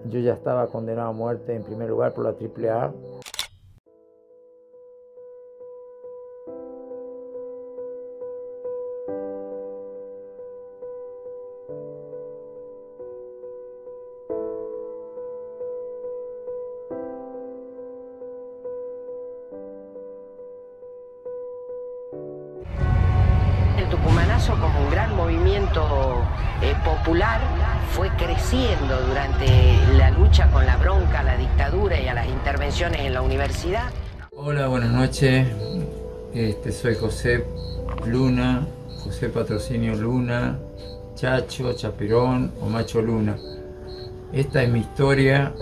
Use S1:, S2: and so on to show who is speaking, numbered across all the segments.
S1: Yo ya estaba condenado a muerte en primer lugar por la AAA.
S2: El tucumanazo, como un gran movimiento popular, fue creciendo durante la lucha con la bronca, la dictadura y a las intervenciones en la universidad.
S1: Hola, buenas noches. Soy José Luna, José Patrocinio Luna, Chacho, Chapirón o Macho Luna. Esta es mi historia.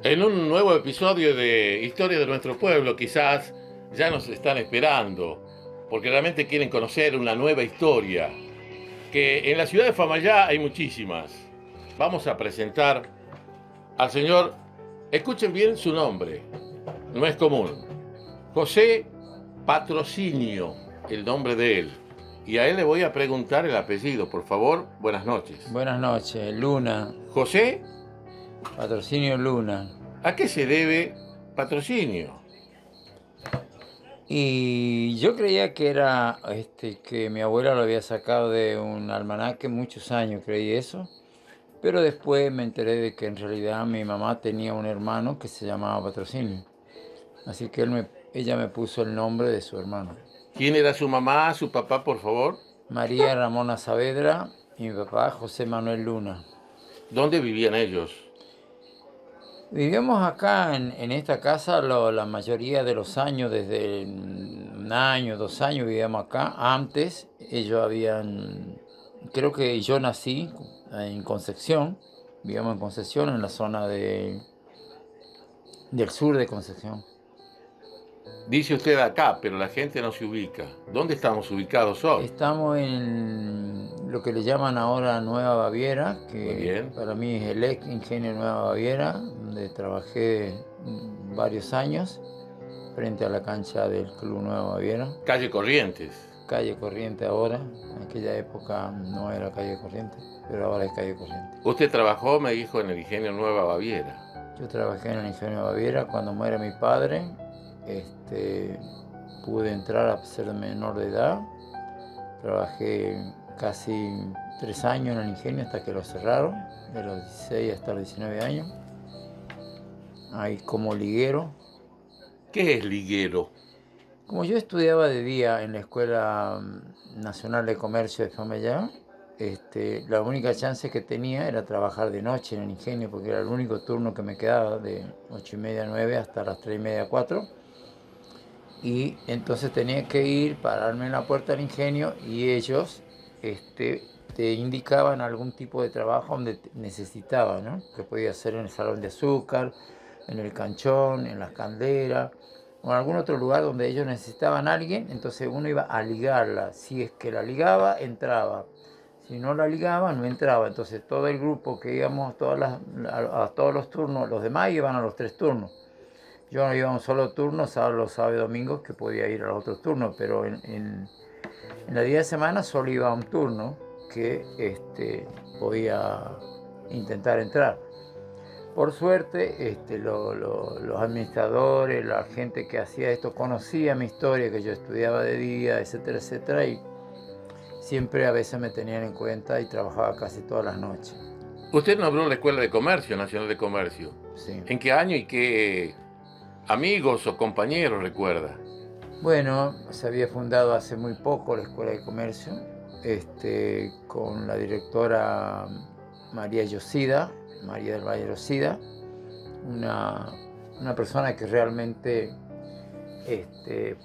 S3: En un nuevo episodio de Historia de nuestro pueblo, quizás ya nos están esperando, porque realmente quieren conocer una nueva historia, que en la ciudad de Famayá hay muchísimas. Vamos a presentar al señor, escuchen bien su nombre, no es común, José Patrocinio, el nombre de él. Y a él le voy a preguntar el apellido, por favor. Buenas noches.
S1: Buenas noches, Luna,
S3: José,
S1: Patrocinio Luna.
S3: ¿a qué se debe Patrocinio?
S1: Y yo creía que era que mi abuela lo había sacado de un almanaque, muchos años creí eso, pero después me enteré de que en realidad mi mamá tenía un hermano que se llamaba Patrocinio, así que ella me puso el nombre de su hermano.
S3: ¿Quién era su mamá, su papá, por favor?
S1: María Ramona Saavedra y mi papá José Manuel Luna.
S3: ¿Dónde vivían ellos?
S1: Vivíamos acá en esta casa la mayoría de los años, desde un año, 2 años vivíamos acá. Antes ellos creo que yo nací en Concepción, vivíamos en Concepción, en la zona del sur de Concepción.
S3: Dice usted acá, pero la gente no se ubica. ¿Dónde estamos ubicados hoy?
S1: Estamos en lo que le llaman ahora Nueva Baviera,
S3: Muy
S1: que
S3: bien.
S1: para mí es el ex Ingenio Nueva Baviera, donde trabajé varios años frente a la cancha del Club Nueva Baviera.
S3: Calle Corrientes.
S1: Calle Corriente ahora, en aquella época no era calle Corriente, pero ahora es calle Corriente.
S3: Usted trabajó, me dijo, en el Ingenio Nueva Baviera.
S1: Yo trabajé en el Ingenio Baviera. Cuando muere mi padre, pude entrar a ser menor de edad. Trabajé casi 3 años en el Ingenio hasta que lo cerraron, de los 16 hasta los 19 años, ahí como liguero.
S3: ¿Qué es liguero?
S1: Como yo estudiaba de día en la Escuela Nacional de Comercio de Famayá, la única chance que tenía era trabajar de noche en el ingenio, porque era el único turno que me quedaba de 8:30 a 9 hasta las 3:30, 4. Y entonces tenía que ir, pararme en la puerta del ingenio y ellos te indicaban algún tipo de trabajo donde necesitaban, ¿no? Que podía ser en el salón de azúcar, en el canchón, en las canderas o en algún otro lugar donde ellos necesitaban a alguien. Entonces uno iba a ligarla. Si es que la ligaba, entraba. Si no la ligaba, no entraba. Entonces todo el grupo que íbamos a todos los turnos, los demás iban a los 3 turnos. Yo no iba a un solo turno, salvo los sábados y domingos, que podía ir a los otros turnos, pero en la día de semana solo iba a un turno que podía intentar entrar. Por suerte, los administradores, la gente que hacía esto conocía mi historia, que yo estudiaba de día, etcétera, etcétera, y siempre a veces me tenían en cuenta y trabajaba casi todas las noches.
S3: Usted nombró en la Escuela de Comercio, Nacional de Comercio.
S1: Sí.
S3: ¿En qué año y qué amigos o compañeros recuerda?
S1: Bueno, se había fundado hace muy poco la Escuela de Comercio, con la directora María del Valle Yosida, una persona que realmente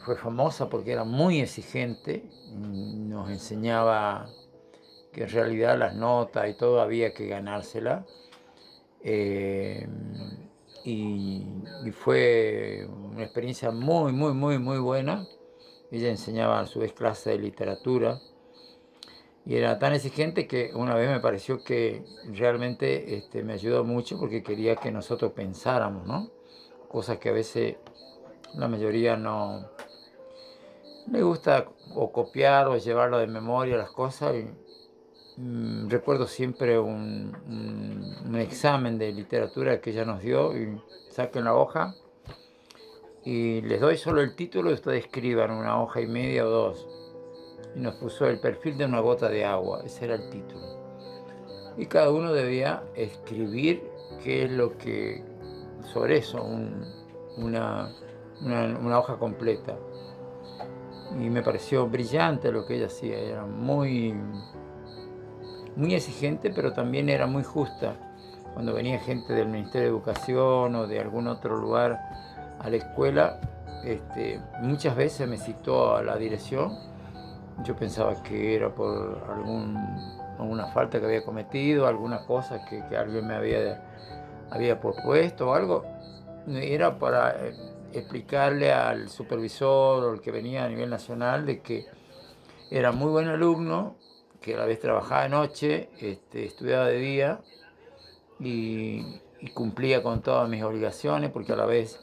S1: fue famosa porque era muy exigente, nos enseñaba que en realidad las notas y todo había que ganársela. Y fue una experiencia muy, muy, muy, muy buena. Ella enseñaba a su vez clase de literatura y era tan exigente que una vez me pareció que realmente me ayudó mucho porque quería que nosotros pensáramos, ¿no? Cosas que a veces la mayoría no Me gusta o copiar o llevarlo de memoria las cosas. Y, recuerdo siempre un examen de literatura que ella nos dio y saquen la hoja y les doy solo el título y ustedes escriban una hoja y media o dos. Y nos puso el perfil de una gota de agua, ese era el título. Y cada uno debía escribir qué es lo que, sobre eso, una hoja completa. Y me pareció brillante lo que ella hacía, era muy exigente, pero también era muy justa. Cuando venía gente del Ministerio de Educación o de algún otro lugar a la escuela, muchas veces me citó a la dirección. Yo pensaba que era por alguna falta que había cometido, alguna cosa que alguien me había propuesto o algo. Era para explicarle al supervisor o el que venía a nivel nacional de que era muy buen alumno, que a la vez trabajaba de noche, estudiaba de día y cumplía con todas mis obligaciones, porque a la vez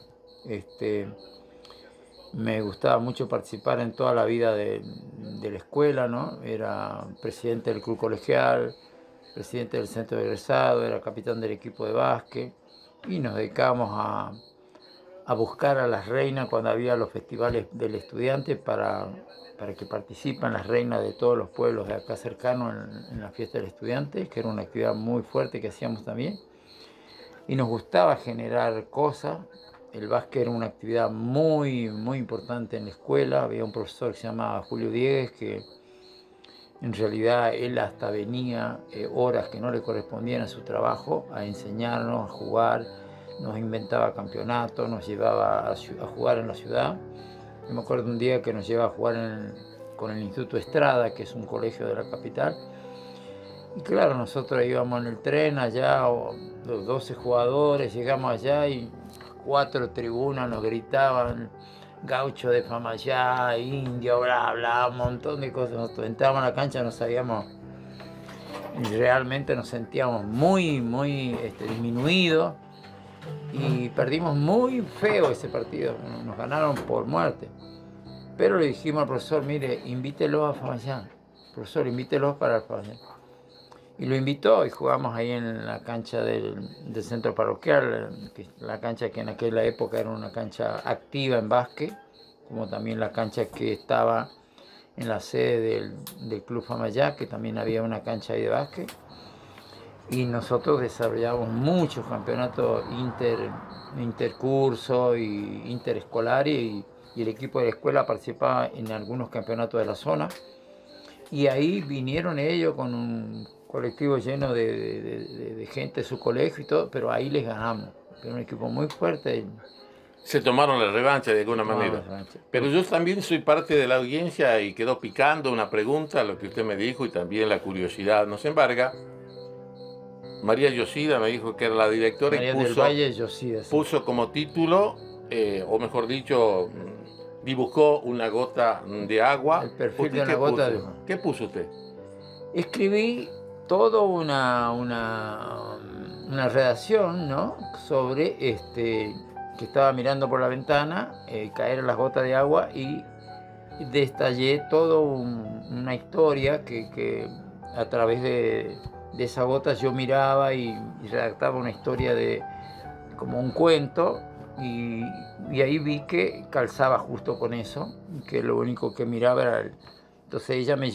S1: me gustaba mucho participar en toda la vida de la escuela, ¿no? Era presidente del club colegial, presidente del centro de egresado, era capitán del equipo de básquet y nos dedicábamos a buscar a las reinas cuando había los festivales del estudiante para que participen las reinas de todos los pueblos de acá cercanos en la fiesta del estudiante, que era una actividad muy fuerte que hacíamos también. Y nos gustaba generar cosas. El básquet era una actividad muy importante en la escuela. Había un profesor que se llamaba Julio Diegues, que en realidad él hasta venía horas que no le correspondían a su trabajo a enseñarnos, a jugar, nos inventaba campeonatos, nos llevaba a jugar en la ciudad. Yo me acuerdo un día que nos llevaba a jugar con el Instituto Estrada, que es un colegio de la capital. Y claro, nosotros íbamos en el tren allá, los 12 jugadores, llegamos allá y 4 tribunas nos gritaban, gaucho de Famayá, indio, bla, bla, un montón de cosas. Nosotros entrábamos a la cancha, no sabíamos, realmente nos sentíamos muy disminuidos y perdimos muy feo ese partido, nos ganaron por muerte. Pero le dijimos al profesor, mire, invítelo a Famayá, profesor, invítelo para el Famayá. Y lo invitó y jugamos ahí en la cancha del centro parroquial, la cancha que en aquella época era una cancha activa en básquet, como también la cancha que estaba en la sede del Club Famayá, que también había una cancha ahí de básquet. Y nosotros desarrollamos muchos campeonatos intercursos y interescolares, y el equipo de la escuela participaba en algunos campeonatos de la zona. Y ahí vinieron ellos con un colectivo lleno de gente de su colegio y todo, pero ahí les ganamos. Era un equipo muy fuerte.
S3: Se tomaron la revancha de alguna manera. Pero yo también soy parte de la audiencia y quedó picando una pregunta, lo que usted me dijo, y también la curiosidad nos embarga. María Yosida me dijo que era la directora
S1: María
S3: y puso,
S1: del Valle Yosida, sí.
S3: Puso como título, o mejor dicho, dibujó una gota de agua.
S1: El perfil de una gota de agua.
S3: ¿Qué puso usted?
S1: Escribí toda una redacción, ¿no? Sobre que estaba mirando por la ventana, caer las gotas de agua, y destallé toda una historia que a través de esas gotas yo miraba y redactaba una historia como un cuento, y ahí vi que calzaba justo con eso, que lo único que miraba era entonces ella me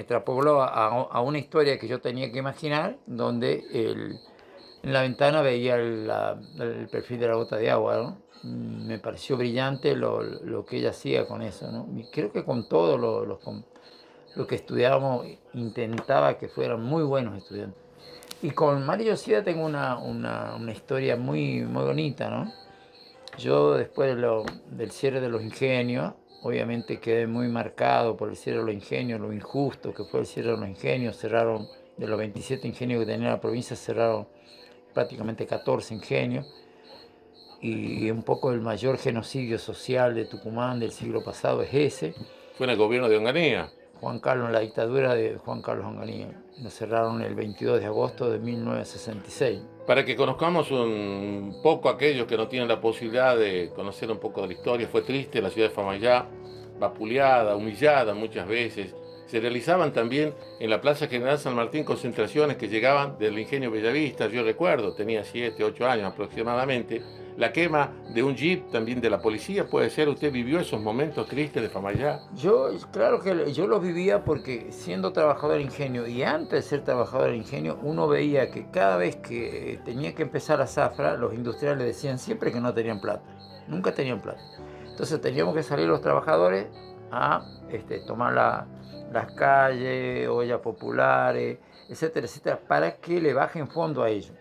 S1: extrapoló a una historia que yo tenía que imaginar, donde en la ventana veía el perfil de la gota de agua, ¿no? Me pareció brillante lo que ella hacía con eso, ¿no? Y creo que con todo lo que estudiábamos intentaba que fueran muy buenos estudiantes. Y con María Yosida tengo una historia muy bonita, ¿no? Yo después del cierre de los ingenios, obviamente quedé muy marcado por el cierre de los ingenios, lo injusto que fue el cierre de los ingenios. Cerraron, de los 27 ingenios que tenía la provincia, cerraron prácticamente 14 ingenios. Y un poco el mayor genocidio social de Tucumán del siglo pasado es ese.
S3: Fue en el gobierno de Onganía.
S1: Juan Carlos, en la dictadura de Juan Carlos Onganía. Nos cerraron el 22 de agosto de 1966.
S3: Para que conozcamos un poco a aquellos que no tienen la posibilidad de conocer un poco de la historia, fue triste la ciudad de Famayá, vapuleada, humillada muchas veces. Se realizaban también en la Plaza General San Martín concentraciones que llegaban del Ingenio Bellavista. Yo recuerdo, tenía 7, 8 años aproximadamente, la quema de un jeep también de la policía. ¿Puede ser? ¿Usted vivió esos momentos tristes de Famaillá?
S1: Yo, claro que yo los vivía porque siendo trabajador de ingenio y antes de ser trabajador de ingenio, uno veía que cada vez que tenía que empezar la zafra, los industriales decían siempre que no tenían plata, nunca tenían plata. Entonces teníamos que salir los trabajadores a tomar las calles, ollas populares, etcétera, etcétera, para que le bajen fondo a ellos.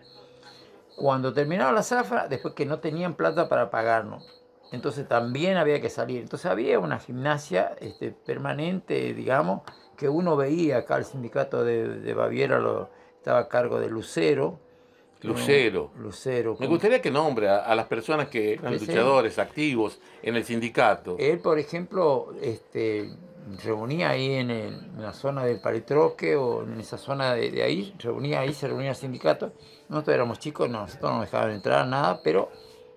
S1: Cuando terminaba la zafra, después que no tenían plata para pagarnos, entonces también había que salir. Entonces había una gimnasia permanente, digamos, que uno veía acá. El sindicato de Baviera estaba a cargo de Lucero.
S3: Lucero.
S1: Lucero.
S3: Me gustaría que nombre a las personas que eran luchadores activos en el sindicato.
S1: Él, por ejemplo, reunía ahí en la zona del Palitroque o en esa zona de ahí, se reunía el sindicato. Nosotros éramos chicos, nosotros no nos dejaban entrar, nada, pero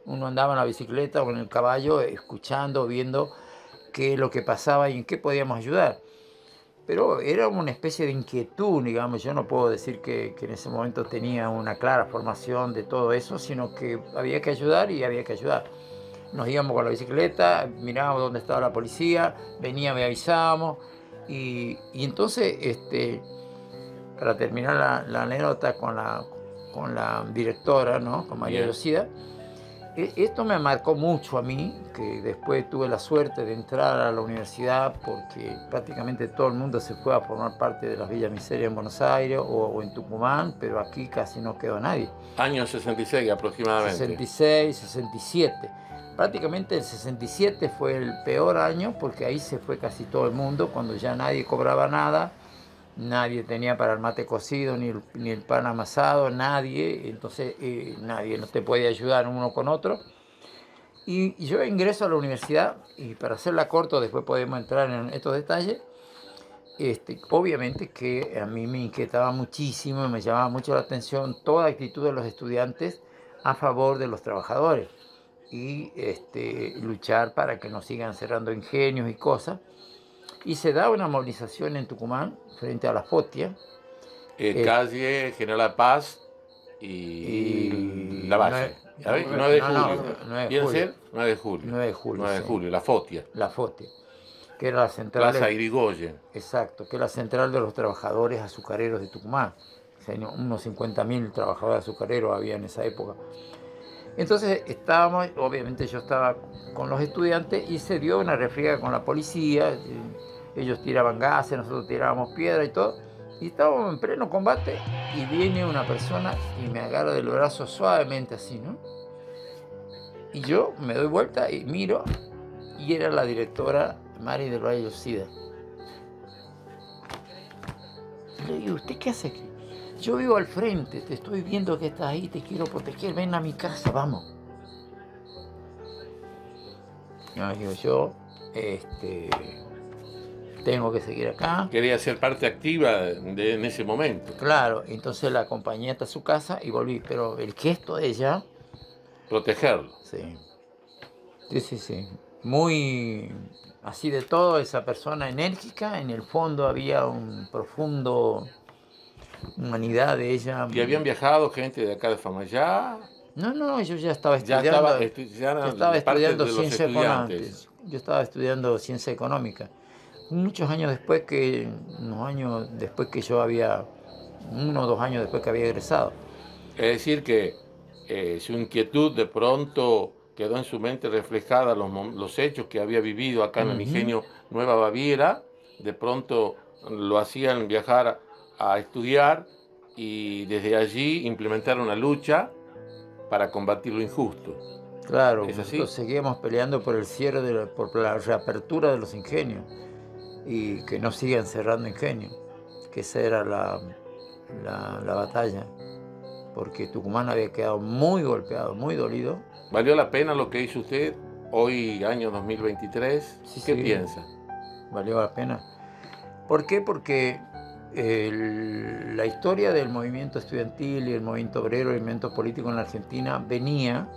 S1: uno andaba en la bicicleta o en el caballo escuchando, viendo qué es lo que pasaba y en qué podíamos ayudar. Pero era una especie de inquietud, digamos. Yo no puedo decir que en ese momento tenía una clara formación de todo eso, sino que había que ayudar y había que ayudar. Nos íbamos con la bicicleta, mirábamos dónde estaba la policía, venía, me avisábamos. Y entonces, para terminar la anécdota con la directora, ¿no? Con María Lucida, esto me marcó mucho a mí, que después tuve la suerte de entrar a la universidad porque prácticamente todo el mundo se fue a formar parte de las Villas Miserias en Buenos Aires o en Tucumán, pero aquí casi no quedó nadie.
S3: Año 66 aproximadamente.
S1: 66, 67. Prácticamente el 67 fue el peor año porque ahí se fue casi todo el mundo, cuando ya nadie cobraba nada. Nadie tenía para el mate cocido, ni el pan amasado, nadie. Entonces nadie no te puede ayudar uno con otro. Y yo ingreso a la universidad, y para hacerla corto, después podemos entrar en estos detalles. Obviamente que a mí me inquietaba muchísimo, me llamaba mucho la atención toda actitud de los estudiantes a favor de los trabajadores. Y luchar para que no sigan cerrando ingenios y cosas. Y se da una movilización en Tucumán frente a la FOTIA.
S3: Calle General Paz y La Valle. 9 de julio. 9 de julio.
S1: 9 de julio.
S3: 9 de julio, la FOTIA.
S1: La FOTIA, que era la central.
S3: Plaza Irigoyen.
S1: Exacto, que era la central de los trabajadores azucareros de Tucumán. O sea, unos 50.000 trabajadores azucareros había en esa época. Entonces estábamos, obviamente yo estaba con los estudiantes y se dio una refriega con la policía. Ellos tiraban gases, nosotros tirábamos piedra y todo. Y estábamos en pleno combate y viene una persona y me agarra del brazo suavemente así, ¿no? Y yo me doy vuelta y miro, y era la directora Mari del Valle Lucida. Le digo, ¿usted qué hace aquí? Yo vivo al frente, te estoy viendo que estás ahí, te quiero proteger, ven a mi casa, vamos. No, digo, yo tengo que seguir acá.
S3: Quería ser parte activa en ese momento.
S1: Claro, entonces la acompañé hasta su casa y volví, pero el gesto de ella...
S3: Protegerlo.
S1: Sí. Sí. Muy así de todo, esa persona enérgica, en el fondo había un profundo... humanidad de ella.
S3: ¿Y habían viajado gente de acá de Famaillá?
S1: No, yo ya estaba estudiando.
S3: Ya estaba estudiando ciencia económica.
S1: Yo estaba estudiando ciencia económica. Muchos años después que, yo había, 1 o 2 años después que había egresado.
S3: Es decir que su inquietud de pronto quedó en su mente reflejada los hechos que había vivido acá en el Ingenio Nueva Baviera. De pronto lo hacían viajar a estudiar y desde allí implementar una lucha para combatir lo injusto.
S1: Claro,
S3: ¿Es así?
S1: nosotros seguíamos peleando por el cierre, por la reapertura de los ingenios y que no sigan cerrando ingenios, que esa era la batalla, porque Tucumán había quedado muy golpeado, muy dolido.
S3: ¿Valió la pena lo que hizo usted hoy, año 2023? ¿Qué piensa?
S1: Valió la pena. ¿Por qué? Porque la historia del movimiento estudiantil y el movimiento obrero y el movimiento político en la Argentina venía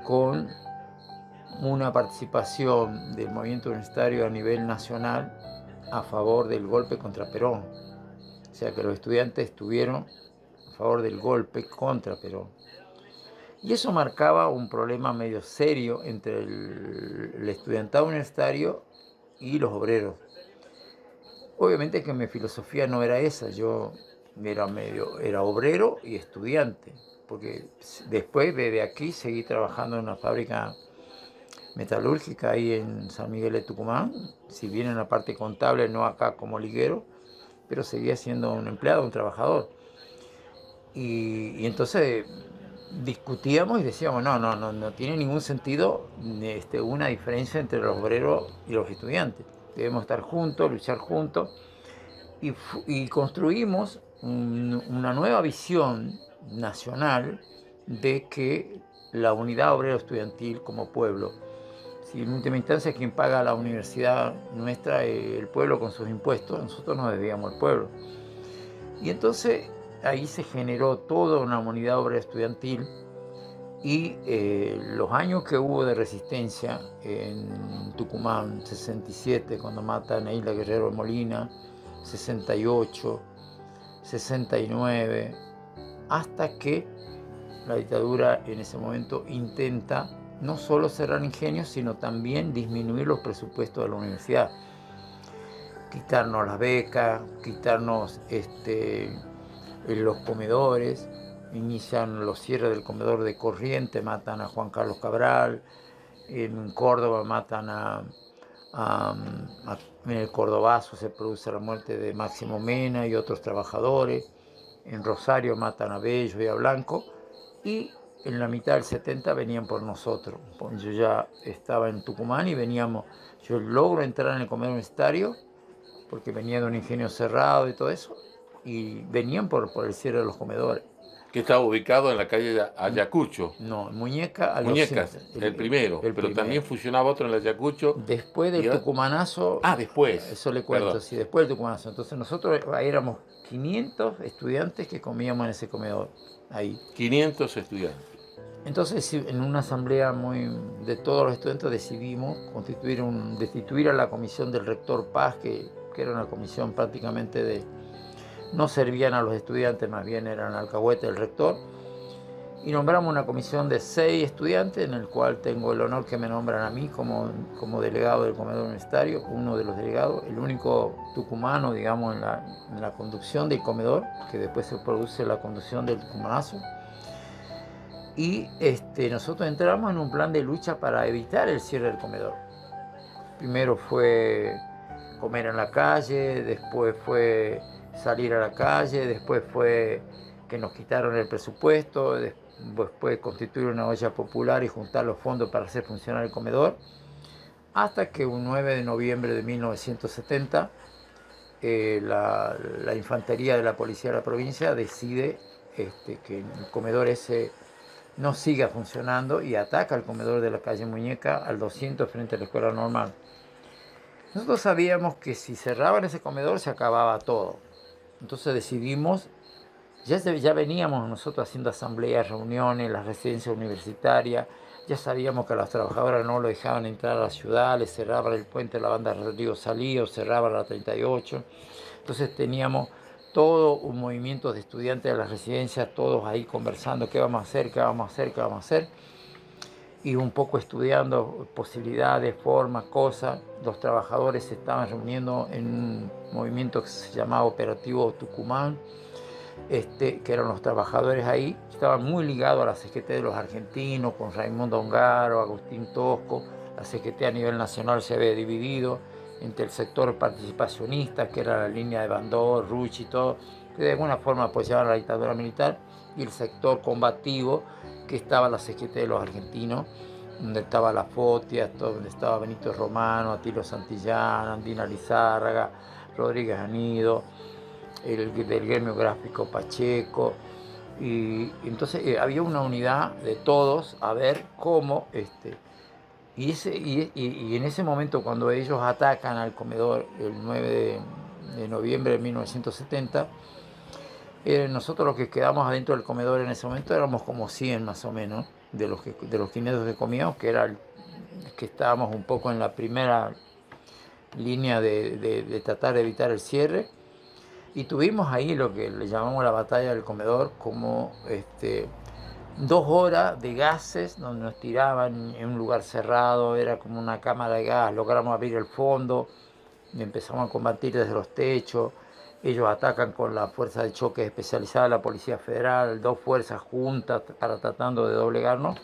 S1: con una participación del movimiento universitario a nivel nacional a favor del golpe contra Perón. O sea que los estudiantes estuvieron a favor del golpe contra Perón. Y eso marcaba un problema medio serio entre el estudiantado universitario y los obreros. Obviamente que mi filosofía no era esa, yo era obrero y estudiante, porque después de aquí seguí trabajando en una fábrica metalúrgica ahí en San Miguel de Tucumán, si bien en la parte contable, no acá como liguero, pero seguía siendo un empleado, un trabajador. Y entonces discutíamos y decíamos, no tiene ningún sentido una diferencia entre los obreros y los estudiantes. Debemos estar juntos, luchar juntos. Y construimos una nueva visión nacional de que la unidad obrero estudiantil como pueblo, si en última instancia quien paga la universidad nuestra, el pueblo con sus impuestos, nosotros nos debíamos al pueblo. Y entonces ahí se generó toda una unidad obrera estudiantil y los años que hubo de resistencia en Tucumán, 67, cuando matan a Isla Guerrero de Molina, 68, 69, hasta que la dictadura en ese momento intenta no solo cerrar ingenios, sino también disminuir los presupuestos de la universidad, quitarnos las becas, quitarnos los comedores, inician los cierres del comedor de Corrientes, matan a Juan Carlos Cabral, en Córdoba matan en el Cordobazo se produce la muerte de Máximo Mena y otros trabajadores, en Rosario matan a Bello y a Blanco, y en la mitad del 70 venían por nosotros. Yo ya estaba en Tucumán y yo logro entrar en el comedor universitario, porque venía de un ingenio cerrado y todo eso, y venían por el cierre de los comedores.
S3: Que estaba ubicado en la calle Ayacucho.
S1: No, Muñecas,
S3: el primero, pero también funcionaba otro en el Ayacucho.
S1: Después del tucumanazo.
S3: Después.
S1: Eso le cuento, perdón. Sí, después del tucumanazo. Entonces nosotros éramos 500 estudiantes que comíamos en ese comedor, ahí.
S3: 500 estudiantes.
S1: Entonces, en una asamblea de todos los estudiantes decidimos destituir a la comisión del rector Paz, que era una comisión prácticamente no servían a los estudiantes, más bien eran alcahuete del rector, y nombramos una comisión de 6 estudiantes, en el cual tengo el honor que me nombran a mí como delegado del comedor universitario, uno de los delegados, el único tucumano, digamos, en la conducción del comedor, que después se produce la conducción del tucumanazo. Y nosotros entramos en un plan de lucha para evitar el cierre del comedor. Primero fue comer en la calle, después fue salir a la calle, después fue que nos quitaron el presupuesto, después constituir una olla popular y juntar los fondos para hacer funcionar el comedor, hasta que un 9 de noviembre de 1970 la infantería de la policía de la provincia decide que el comedor ese no siga funcionando y ataca el comedor de la calle Muñeca al 200 frente a la escuela normal. Nosotros sabíamos que si cerraban ese comedor se acababa todo. Entonces decidimos, ya veníamos nosotros haciendo asambleas, reuniones, las residencias universitarias, ya sabíamos que a las trabajadoras no lo dejaban entrar a la ciudad, les cerraban el puente de la banda Rodrigo Salío, cerraban la 38. Entonces teníamos todo un movimiento de estudiantes de las residencias, todos ahí conversando qué vamos a hacer, qué vamos a hacer, qué vamos a hacer. Y un poco estudiando posibilidades, formas, cosas. Los trabajadores se estaban reuniendo en un movimiento que se llamaba Operativo Tucumán, que eran los trabajadores ahí, estaban muy ligados a la CGT de los argentinos, con Raimundo Ongaro, Agustín Tosco. La CGT a nivel nacional se había dividido entre el sector participacionista, que era la línea de Bandor, Ruch y todo, que de alguna forma apoyaban la dictadura militar, y el sector combativo, que estaba la CGT de los argentinos, donde estaba La Fotia, donde estaba Benito Romano, Atilio Santillán, Andina Lizárraga, Rodríguez Anido, del gremio gráfico Pacheco. Y entonces había una unidad de todos a ver cómo y en ese momento, cuando ellos atacan al comedor el 9 de noviembre de 1970, nosotros los que quedamos adentro del comedor en ese momento éramos como 100 más o menos, de los 500 que comíamos, que era que estábamos un poco en la primera línea de tratar de evitar el cierre, y tuvimos ahí lo que le llamamos la batalla del comedor, como 2 horas de gases donde nos tiraban en un lugar cerrado, era como una cámara de gas, logramos abrir el fondo y empezamos a combatir desde los techos. Ellos atacan con la fuerza de choque especializada de la Policía Federal, 2 fuerzas juntas para tratando de doblegarnos.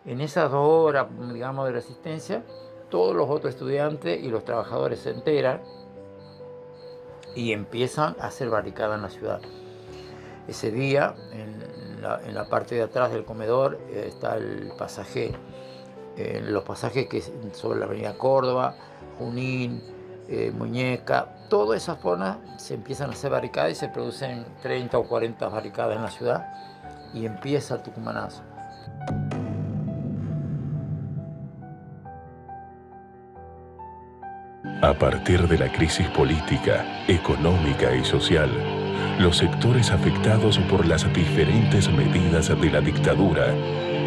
S1: En esas 2 horas, digamos, de resistencia, todos los otros estudiantes y los trabajadores se enteran y empiezan a hacer barricada en la ciudad. Ese día, en la parte de atrás del comedor, está el pasaje, los pasajes que sobre la avenida Córdoba, Junín, Muñeca, toda esa zona se empiezan a hacer barricadas y se producen 30 o 40 barricadas en la ciudad y empieza el tucumanazo.
S4: A partir de la crisis política, económica y social, los sectores afectados por las diferentes medidas de la dictadura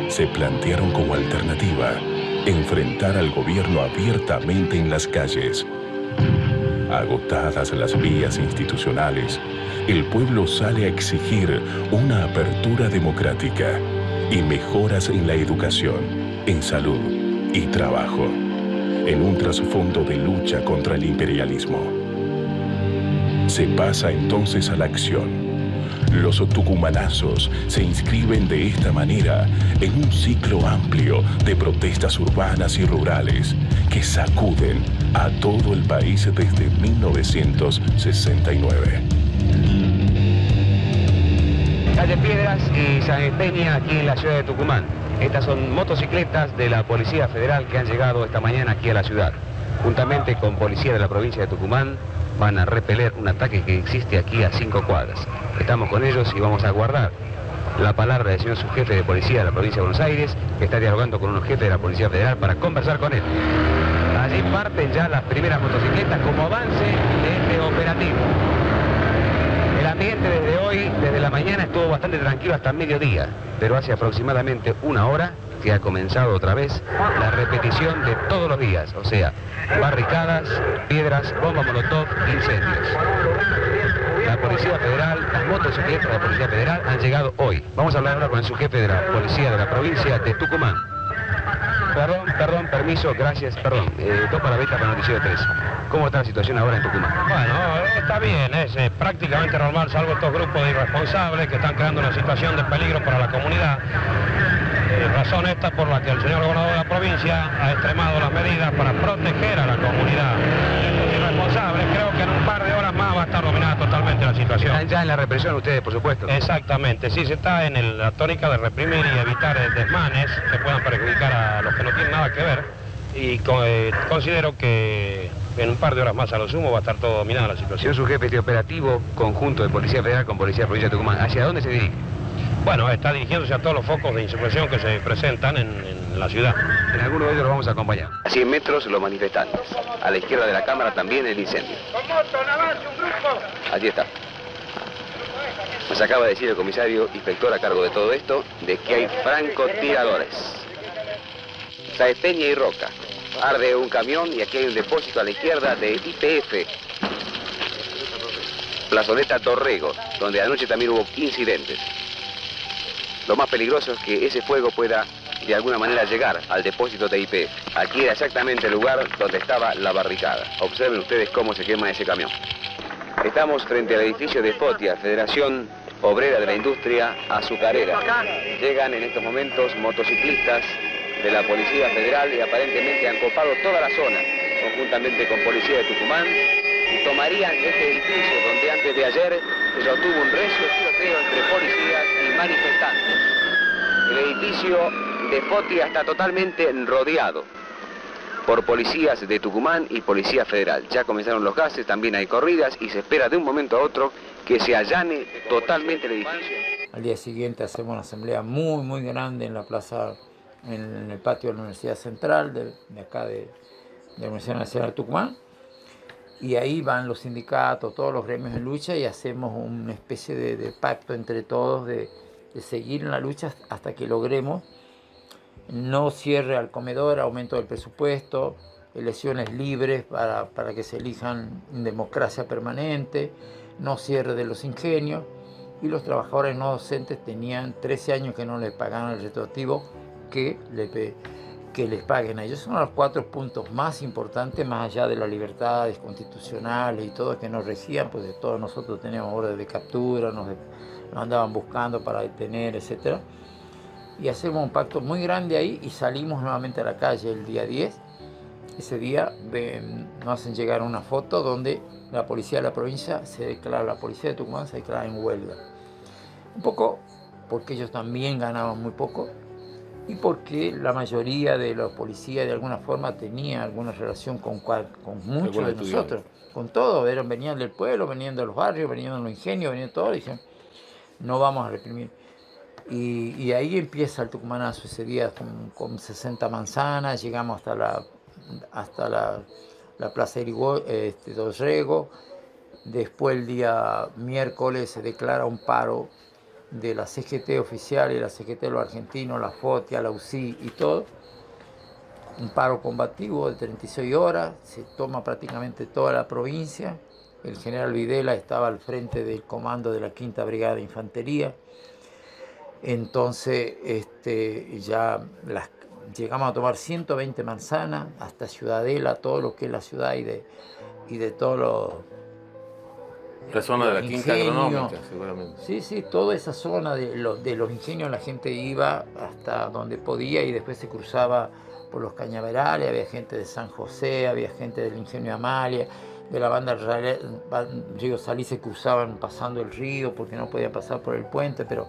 S4: se plantearon como alternativa enfrentar al gobierno abiertamente en las calles. Agotadas las vías institucionales, el pueblo sale a exigir una apertura democrática y mejoras en la educación, en salud y trabajo, en un trasfondo de lucha contra el imperialismo. Se pasa entonces a la acción. Los tucumanazos se inscriben de esta manera en un ciclo amplio de protestas urbanas y rurales que sacuden a todo el país desde 1969.
S5: Calle Piedras y San Peña, aquí en la ciudad de Tucumán. Estas son motocicletas de la Policía Federal que han llegado esta mañana aquí a la ciudad. Juntamente con policía de la provincia de Tucumán, van a repeler un ataque que existe aquí a 5 cuadras. Estamos con ellos y vamos a guardar la palabra del señor subjefe de policía de la provincia de Buenos Aires, que está dialogando con unos jefes de la Policía Federal para conversar con él. Allí parten ya las primeras motocicletas como avance de este operativo. El ambiente desde hoy, desde la mañana, estuvo bastante tranquilo hasta mediodía, pero hace aproximadamente 1 hora que ha comenzado otra vez la repetición de todos los días, o sea, barricadas, piedras, bombas molotov, incendios. La Policía Federal, las motocicletas de la Policía Federal han llegado hoy. Vamos a hablar ahora con el subjefe de la Policía de la provincia de Tucumán. Perdón, permiso, gracias, perdón. Topa la beta para Noticiero 3. ¿Cómo está la situación ahora en Tucumán?
S6: Bueno, está bien, es prácticamente normal, salvo estos grupos de irresponsables que están creando una situación de peligro para la comunidad. Razón esta por la que el señor gobernador de la provincia ha extremado las medidas para proteger a la comunidad. Estos irresponsables, creo que en un par de horas más va a estar dominada totalmente la situación.
S5: Están ya en la represión ustedes, por supuesto.
S6: Exactamente, sí, se está en la tónica de reprimir y evitar desmanes que puedan perjudicar a los que no tienen nada que ver. Y considero que en un par de horas más a lo sumo va a estar todo dominada la situación.
S5: Señor subjefe, este operativo conjunto de Policía Federal con Policía de la provincia de Tucumán, ¿hacia dónde se dirige?
S6: Bueno, está dirigiéndose a todos los focos de insurrección que se presentan en la ciudad.
S5: En alguno de ellos lo vamos a acompañar. A 100 metros los manifestantes. A la izquierda de la cámara también el incendio. Allí está. Nos acaba de decir el comisario inspector a cargo de todo esto, de que hay francotiradores. Sáenz Peña y Roca. Arde un camión y aquí hay un depósito a la izquierda de YPF. Plazoleta Torrego, donde anoche también hubo incidentes. Lo más peligroso es que ese fuego pueda de alguna manera llegar al depósito de YPF. Aquí era exactamente el lugar donde estaba la barricada. Observen ustedes cómo se quema ese camión. Estamos frente al edificio de FOTIA, Federación Obrera de la Industria Azucarera. Llegan en estos momentos motociclistas de la Policía Federal y aparentemente han copado toda la zona, conjuntamente con Policía de Tucumán, y tomarían este edificio donde antes de ayer se sostuvo un recio tiroteo entre policías y manifestantes. El edificio de FOTIA está totalmente rodeado por policías de Tucumán y Policía Federal. Ya comenzaron los gases, también hay corridas y se espera de un momento a otro que se allane totalmente el edificio.
S1: Al día siguiente hacemos una asamblea muy grande en la plaza, en el patio de la Universidad Central, de acá de la Universidad Nacional de Tucumán. Y ahí van los sindicatos, todos los gremios en lucha y hacemos una especie de pacto entre todos de seguir en la lucha hasta que logremos no cierre al comedor, aumento del presupuesto, elecciones libres para que se elijan en democracia permanente, no cierre de los ingenios, y los trabajadores no docentes tenían 13 años que no les pagaban el retroactivo, que les paguen a ellos. Son los 4 puntos más importantes, más allá de las libertades constitucionales y todo que nos regían, pues todos nosotros teníamos orden de captura, nos andaban buscando para detener, etc. Y hacemos un pacto muy grande ahí y salimos nuevamente a la calle el día 10. Ese día nos hacen llegar una foto donde la policía de la provincia la policía de Tucumán se declara en huelga. Un poco porque ellos también ganaban muy poco y porque la mayoría de los policías de alguna forma tenía alguna relación con muchos de nosotros, con todo, venían del pueblo, venían de los barrios, venían de los ingenios, venían de todo, y dijeron, no vamos a reprimir. Y ahí empieza el tucumanazo ese día con 60 manzanas, llegamos hasta la Plaza Dorrego. Después el día miércoles se declara un paro de la CGT oficial y la CGT de los argentinos, la FOTIA, la UCI y todo. Un paro combativo de 36 horas, se toma prácticamente toda la provincia. El general Videla estaba al frente del comando de la 5ª Brigada de Infantería. Entonces ya llegamos a tomar 120 manzanas hasta Ciudadela, todo lo que es la ciudad y de todos los...
S3: La zona de la Quinta Agronómica, seguramente.
S1: Sí, toda esa zona de los ingenios, la gente iba hasta donde podía y después se cruzaba por los cañaverales, había gente de San José, había gente del ingenio Amalia, de la banda Río Salí se cruzaban pasando el río porque no podían pasar por el puente, pero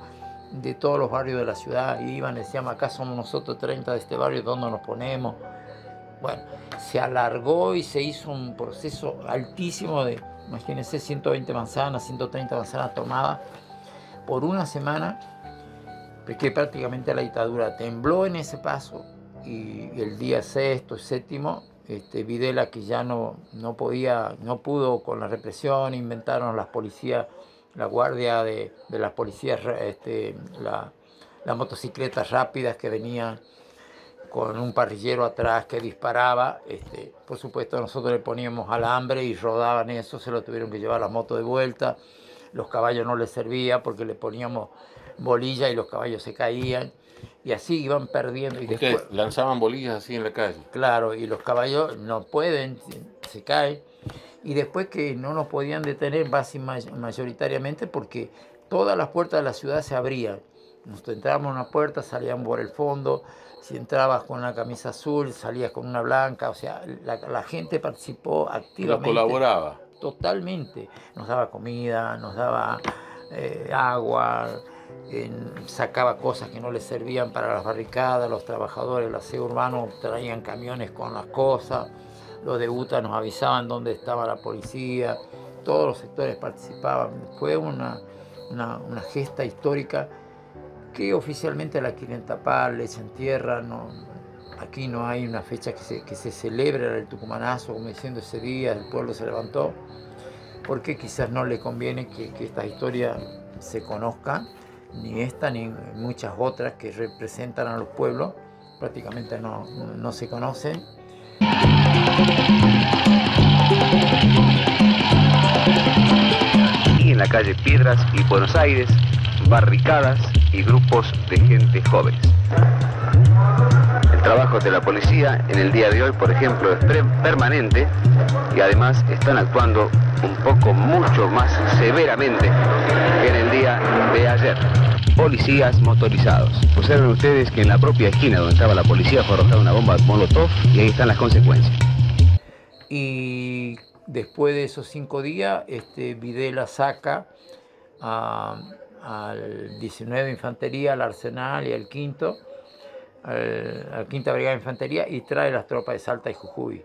S1: de todos los barrios de la ciudad iban, decíamos, acá somos nosotros 30 de este barrio, ¿dónde nos ponemos? Bueno, se alargó y se hizo un proceso altísimo de, imagínense, 120 manzanas, 130 manzanas tomadas por una semana, porque prácticamente la dictadura tembló en ese paso, y el día 6º, 7º, Videla, que ya no pudo con la represión, inventaron las policías, la guardia de las policías, las motocicletas rápidas que venían con un parrillero atrás que disparaba. Por supuesto nosotros le poníamos alambre y rodaban eso, se lo tuvieron que llevar la moto de vuelta. Los caballos no les servía porque le poníamos bolilla y los caballos se caían. Y así iban perdiendo. Y
S3: ¿Ustedes
S1: después
S3: lanzaban bolillas así en la calle?
S1: Claro, y los caballos no pueden, se caen. Y después que no nos podían detener mayoritariamente porque todas las puertas de la ciudad se abrían. Nosotros entrábamos a una puerta, salíamos por el fondo. Si entrabas con una camisa azul, salías con una blanca. O sea, la gente participó activamente.
S3: ¿Lo colaboraba?
S1: Totalmente. Nos daba comida, nos daba agua, sacaba cosas que no les servían para las barricadas. Los trabajadores del aseo urbano traían camiones con las cosas. Los de UTA nos avisaban dónde estaba la policía. Todos los sectores participaban. Fue una gesta histórica que oficialmente la quieren tapar, le echan tierra. Aquí no hay una fecha que se celebre el tucumanazo, como diciendo ese día el pueblo se levantó, porque quizás no le conviene que esta historia se conozca, ni esta ni muchas otras que representan a los pueblos, prácticamente no se conocen.
S5: Y en la calle Piedras y Buenos Aires, barricadas y grupos de gente jóvenes. El trabajo de la policía en el día de hoy, por ejemplo, es permanente y además están actuando un poco mucho más severamente que en el día de ayer. Policías motorizados. Observen ustedes que en la propia esquina donde estaba la policía fue arrojada una bomba Molotov y ahí están las consecuencias.
S1: Y después de esos 5 días, Videla saca al 19 de Infantería, al Arsenal y al 5º, al 5ª Brigada de Infantería, y trae las tropas de Salta y Jujuy.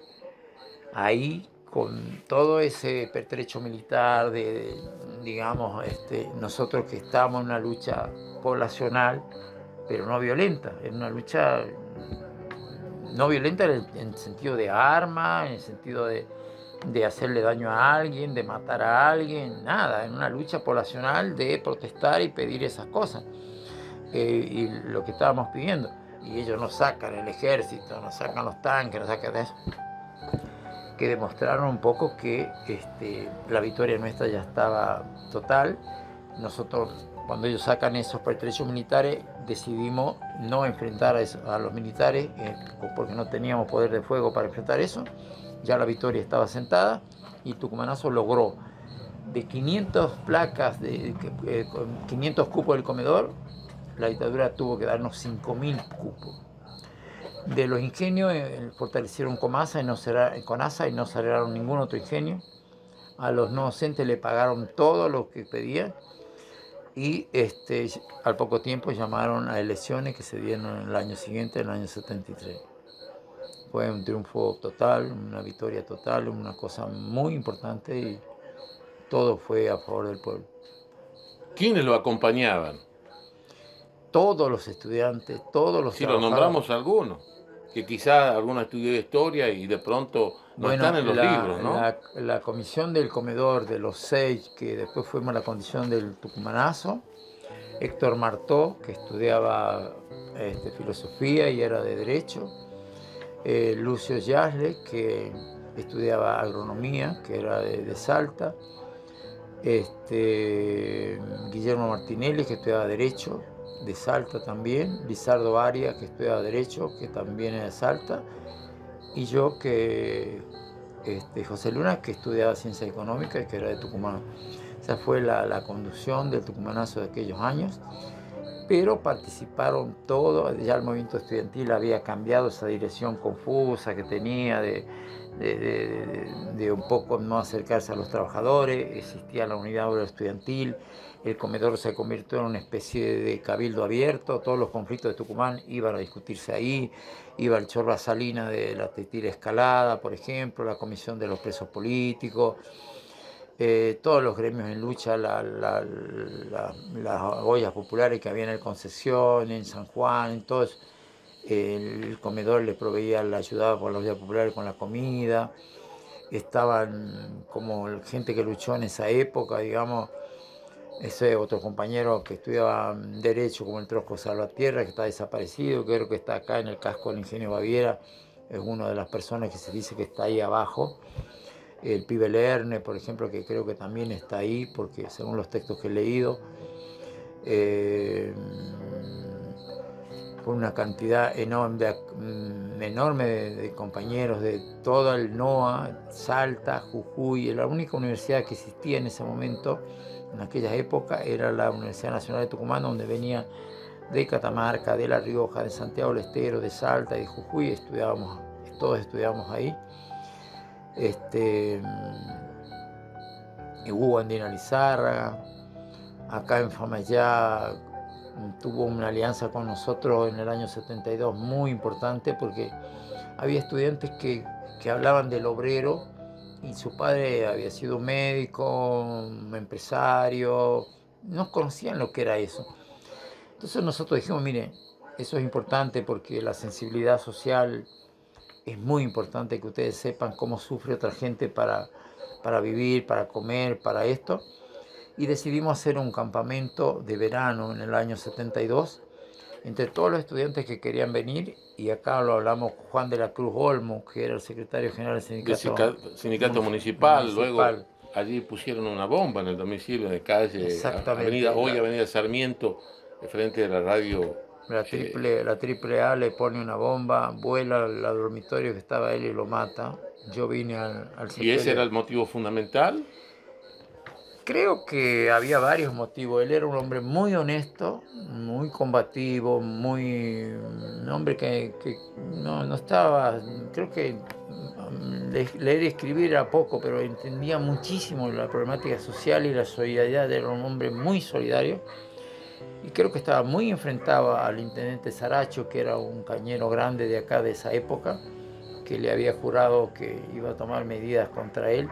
S1: Ahí, con todo ese pertrecho militar, digamos, nosotros que estamos en una lucha poblacional, pero no violenta, en una lucha no violenta en el sentido de arma, en el sentido de hacerle daño a alguien, de matar a alguien, nada, en una lucha poblacional de protestar y pedir esas cosas, y lo que estábamos pidiendo. y ellos nos sacan el ejército, nos sacan los tanques, nos sacan de eso, que demostraron un poco que la victoria nuestra ya estaba total. Nosotros, cuando ellos sacan esos pertrechos militares, decidimos no enfrentar a los militares porque no teníamos poder de fuego para enfrentar eso. Ya la victoria estaba sentada y Tucumanazo logró de 500 placas, 500 cupos del comedor, la dictadura tuvo que darnos 5.000 cupos. De los ingenios fortalecieron Conasa y no cerraron ningún otro ingenio. A los no docentes le pagaron todo lo que pedían. Y al poco tiempo llamaron a elecciones que se dieron en el año siguiente, en el año 73. Fue un triunfo total, una victoria total, una cosa muy importante y todo fue a favor del pueblo.
S3: ¿Quiénes lo acompañaban?
S1: Todos los estudiantes, todos los
S3: Si lo nombramos algunos, que quizás alguno estudió historia y de pronto no están en los libros, ¿no?
S1: La comisión del comedor de los 6, que después fuimos la condición del Tucumanazo, Héctor Martó, que estudiaba filosofía y era de derecho, Lucio Yasle, que estudiaba agronomía, que era de Salta, Guillermo Martinelli, que estudiaba derecho, de Salta también, Lizardo Arias, que estudiaba derecho, que también es de Salta, y yo, que José Luna, que estudiaba ciencia económica y que era de Tucumán. Esa fue la conducción del Tucumanazo de aquellos años, pero participaron todos. Ya el movimiento estudiantil había cambiado esa dirección confusa que tenía de un poco no acercarse a los trabajadores. Existía la unidad obrera estudiantil, el comedor se convirtió en una especie de cabildo abierto, todos los conflictos de Tucumán iban a discutirse ahí, iba el Chorba Salina de la Tetira Escalada, por ejemplo, la comisión de los presos políticos, todos los gremios en lucha, las ollas populares que había en el Concepción, en San Juan, en todo eso. El comedor le proveía, le ayudaba por las ollas populares con la comida. Estaban como gente que luchó en esa época, digamos, ese otro compañero que estudiaba Derecho, como el Trosco Salvatierra, que está desaparecido, creo que está acá en el casco del Ingenio Baviera, es una de las personas que se dice que está ahí abajo. El pibe Lerne, por ejemplo, que creo que también está ahí, porque según los textos que he leído, fue una cantidad enorme de compañeros de todo el NOA, Salta, Jujuy. La única universidad que existía en ese momento, en aquella época, era la Universidad Nacional de Tucumán, donde venía de Catamarca, de La Rioja, de Santiago del Estero, de Salta y de Jujuy. Todos estudiábamos ahí. Hugo Andina Lizárraga, acá en Famayá tuvo una alianza con nosotros en el año 72 muy importante, porque había estudiantes que hablaban del obrero y su padre había sido médico, un empresario, no conocían lo que era eso. Entonces nosotros dijimos, mire, eso es importante porque la sensibilidad social es muy importante, que ustedes sepan cómo sufre otra gente para vivir, para comer, para esto. Y decidimos hacer un campamento de verano en el año 72 entre todos los estudiantes que querían venir, y acá lo hablamos con Juan de la Cruz Olmo, que era el secretario general del
S3: sindicato municipal. Luego allí pusieron una bomba en el domicilio de calle, Avenida Sarmiento, frente de la radio.
S1: La triple A le pone una bomba, vuela al dormitorio que estaba él y lo mata. Yo vine al
S3: ¿Y ese era el motivo fundamental?
S1: Creo que había varios motivos. Él era un hombre muy honesto, muy combativo, un hombre que no estaba, creo que leer y escribir era poco, pero entendía muchísimo la problemática social y la solidaridad. Era un hombre muy solidario. Y creo que estaba muy enfrentado al intendente Saracho, que era un cañero grande de acá de esa época, que le había jurado que iba a tomar medidas contra él.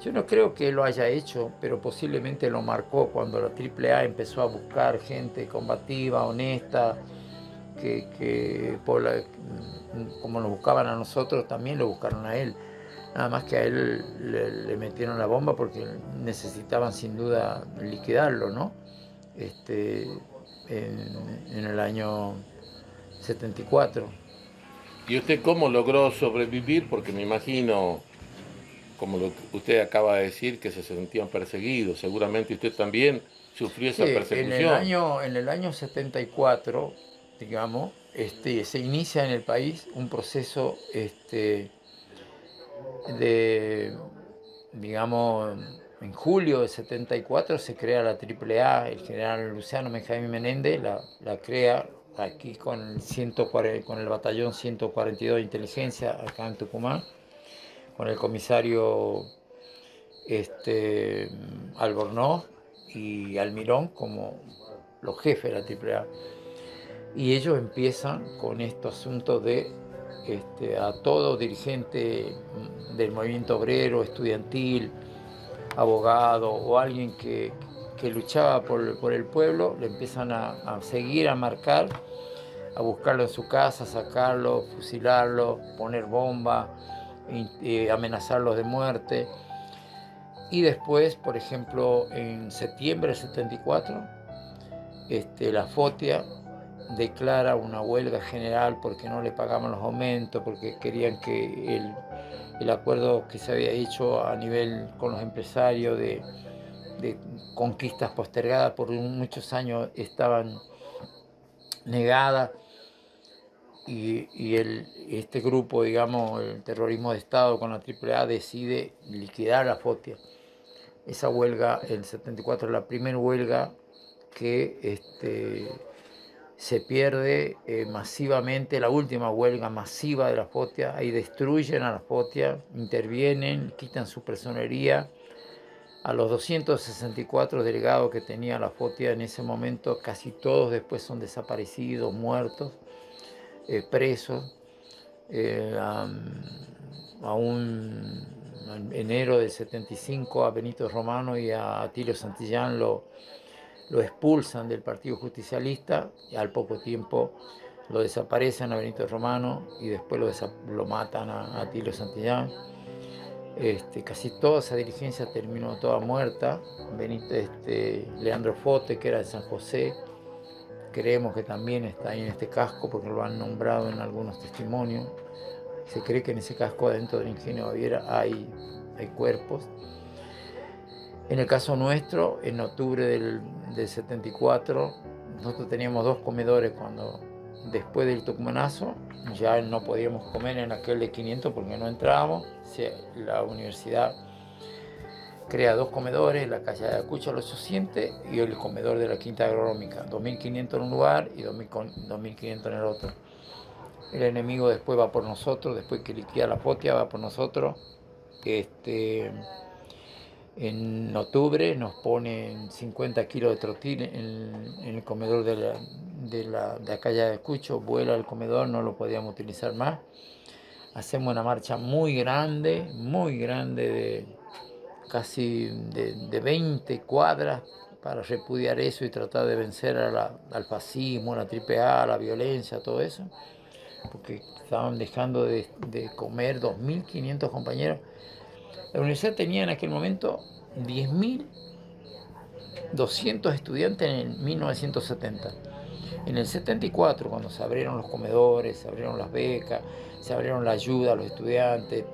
S1: Yo no creo que lo haya hecho, pero posiblemente lo marcó cuando la AAA empezó a buscar gente combativa, honesta, que como nos buscaban a nosotros, también lo buscaron a él. Nada más que a él le metieron la bomba porque necesitaban sin duda liquidarlo, ¿no? En el año 74.
S3: ¿Y usted cómo logró sobrevivir? Porque me imagino, como lo que usted acaba de decir, que se sentían perseguidos. Seguramente usted también sufrió esa
S1: Sí,
S3: persecución.
S1: en el año 74, digamos, se inicia en el país un proceso de, digamos, en julio de 74 se crea la AAA, el general Luciano Benjamín Menéndez la crea aquí con el, 140, con el batallón 142 de inteligencia acá en Tucumán, con el comisario Albornoz y Almirón como los jefes de la AAA. Y ellos empiezan con estos asuntos de a todo dirigente del movimiento obrero, estudiantil, abogado o alguien que luchaba por el pueblo, le empiezan a seguir, a marcar, a buscarlo en su casa, sacarlo, fusilarlo, poner bomba, amenazarlos de muerte. Y después, por ejemplo, en septiembre del 74, la FOTIA declara una huelga general porque no le pagaban los aumentos, porque querían que el acuerdo que se había hecho a nivel con los empresarios de conquistas postergadas por muchos años estaban negadas, y este grupo, digamos, el terrorismo de Estado con la AAA decide liquidar la FOTIA. Esa huelga, el 74, es la primera huelga que se pierde masivamente, la última huelga masiva de la FOTIA. Ahí destruyen a la FOTIA, intervienen, quitan su personería. A los 264 delegados que tenía la FOTIA en ese momento, casi todos después son desaparecidos, muertos, presos. En enero del 75 a Benito Romano y a Atilio Santillán lo expulsan del Partido Justicialista, y al poco tiempo lo desaparecen a Benito Romano y después lo matan a Atilio Santillán. Casi toda esa dirigencia terminó toda muerta. Leandro Fote, que era de San José, creemos que también está ahí en este casco porque lo han nombrado en algunos testimonios. Se cree que en ese casco adentro del ingenio Baviera hay cuerpos. En el caso nuestro, en octubre del 74, nosotros teníamos 2 comedores cuando, después del tucumanazo, ya no podíamos comer en aquel de 500 porque no entrábamos. La universidad crea 2 comedores, la calle de Ayacucho al 800 y el comedor de la Quinta Agronómica, 2.500 en un lugar y 2.500 en el otro. El enemigo después va por nosotros, después que liquida la FOTIA va por nosotros. En octubre nos ponen 50 kilos de trotil en el comedor de la calle de Ayacucho, vuela el comedor, no lo podíamos utilizar más. Hacemos una marcha muy grande, de casi de 20 cuadras para repudiar eso y tratar de vencer al fascismo, a la AAA, a la violencia, todo eso, porque estaban dejando de comer 2.500 compañeros. La universidad tenía en aquel momento 10.200 estudiantes en el 1970. En el 74, cuando se abrieron los comedores, se abrieron las becas, se abrieron la ayuda a los estudiantes,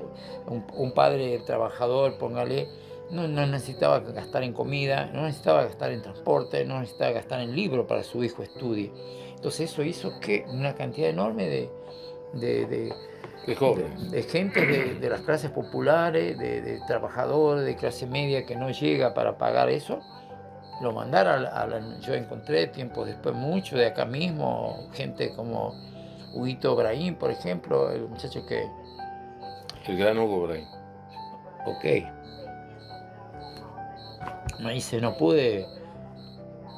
S1: un padre trabajador, póngale, no necesitaba gastar en comida, no necesitaba gastar en transporte, no necesitaba gastar en libros para que su hijo estudie. Entonces eso hizo que una cantidad enorme de gente de las clases populares, de trabajadores, de clase media que no llega para pagar eso, lo mandara yo encontré tiempo después mucho de acá mismo, gente como Huguito Brahim, por ejemplo, el muchacho que...
S3: El gran Hugo Brahim.
S1: Ok. Me dice, no pude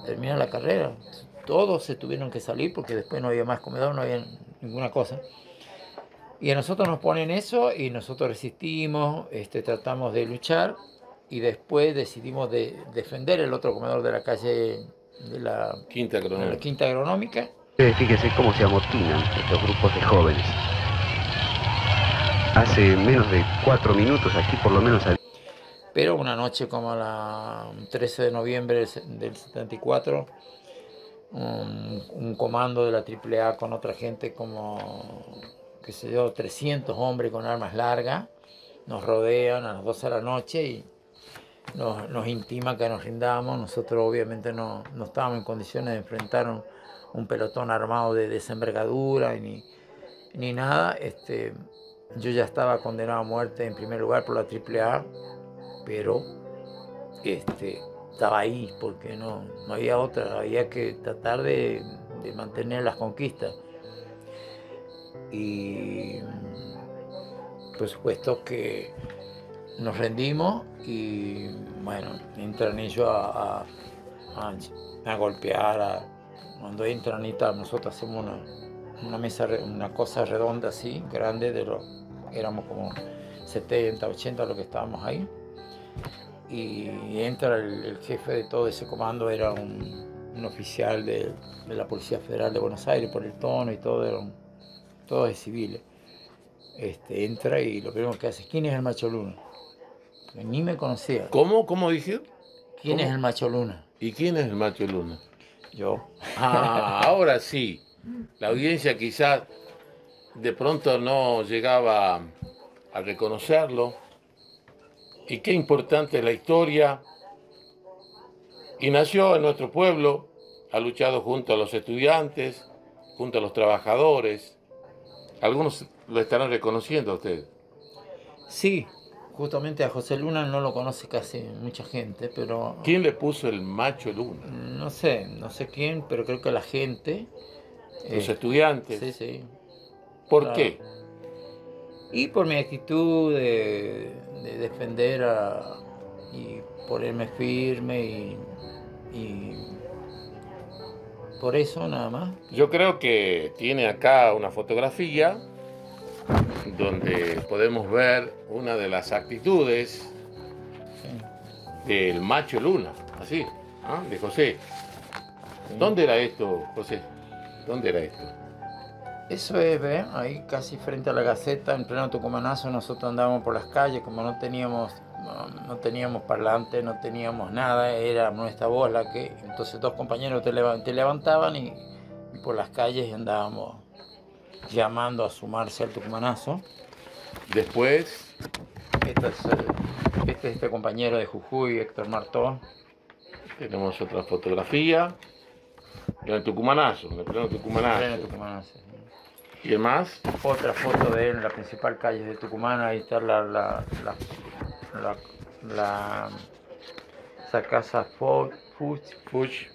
S1: terminar la carrera. Todos se tuvieron que salir porque después no había más comedor, no había ninguna cosa. Y a nosotros nos ponen eso y nosotros resistimos, tratamos de luchar y después decidimos defender el otro comedor de la calle de la
S3: Quinta
S1: Agronómica.
S5: Fíjense cómo se amotinan estos grupos de jóvenes. Hace menos de 4 minutos aquí por lo menos...
S1: Pero una noche como la 13 de noviembre del 74, un comando de la AAA con otra gente como, qué sé yo, 300 hombres con armas largas. Nos rodean a las 12 de la noche y nos intiman que nos rindamos. Nosotros obviamente no estábamos en condiciones de enfrentar un pelotón armado de desenvergadura ni nada. Yo ya estaba condenado a muerte en primer lugar por la AAA, pero estaba ahí porque no había otra, había que tratar de mantener las conquistas. Y por supuesto que nos rendimos y bueno, entran ellos a golpear. Cuando entran y tal, nosotros hacemos una mesa, una cosa redonda así, grande, éramos como 70, 80 los que estábamos ahí. Y entra el jefe de todo ese comando, era un oficial de la Policía Federal de Buenos Aires, por el tono y todo, eran todos de civiles. Entra y lo primero que hace, ¿quién es el Macho Luna? Ni me conocía.
S3: ¿Cómo? ¿Cómo dije?
S1: ¿Quién es el Macho Luna?
S3: ¿Y quién es el Macho Luna?
S1: Yo.
S3: Ahora sí. La audiencia quizás de pronto no llegaba a reconocerlo. Y qué importante es la historia. Y nació en nuestro pueblo, ha luchado junto a los estudiantes, junto a los trabajadores. Algunos lo estarán reconociendo a ustedes.
S1: Sí, justamente a José Luna no lo conoce casi mucha gente, pero...
S3: ¿Quién le puso el Macho Luna?
S1: No sé quién, pero creo que la gente...
S3: Los estudiantes.
S1: Sí, sí.
S3: ¿Por
S1: Claro.
S3: qué?
S1: Y por mi actitud de defender y ponerme firme y por eso nada más.
S3: Yo creo que tiene acá una fotografía donde podemos ver una de las actitudes del Macho Luna, así, ¿ah? De José. ¿Dónde era esto, José? ¿Dónde era esto?
S1: Eso es, ¿ve? Ahí casi frente a la Gaceta, en pleno Tucumanazo, nosotros andábamos por las calles, como no teníamos parlante, no teníamos nada, era nuestra voz la que... Entonces dos compañeros te levantaban y por las calles andábamos llamando a sumarse al Tucumanazo.
S3: Después,
S1: Este es este compañero de Jujuy, Héctor Martó.
S3: tenemos otra fotografía. En el Tucumanazo, en el pleno Tucumanazo.
S1: Pleno Tucumanazo.
S3: ¿Y el más?
S1: Otra foto de él en la principal calle de Tucumán, ahí está esa casa
S3: Fuch.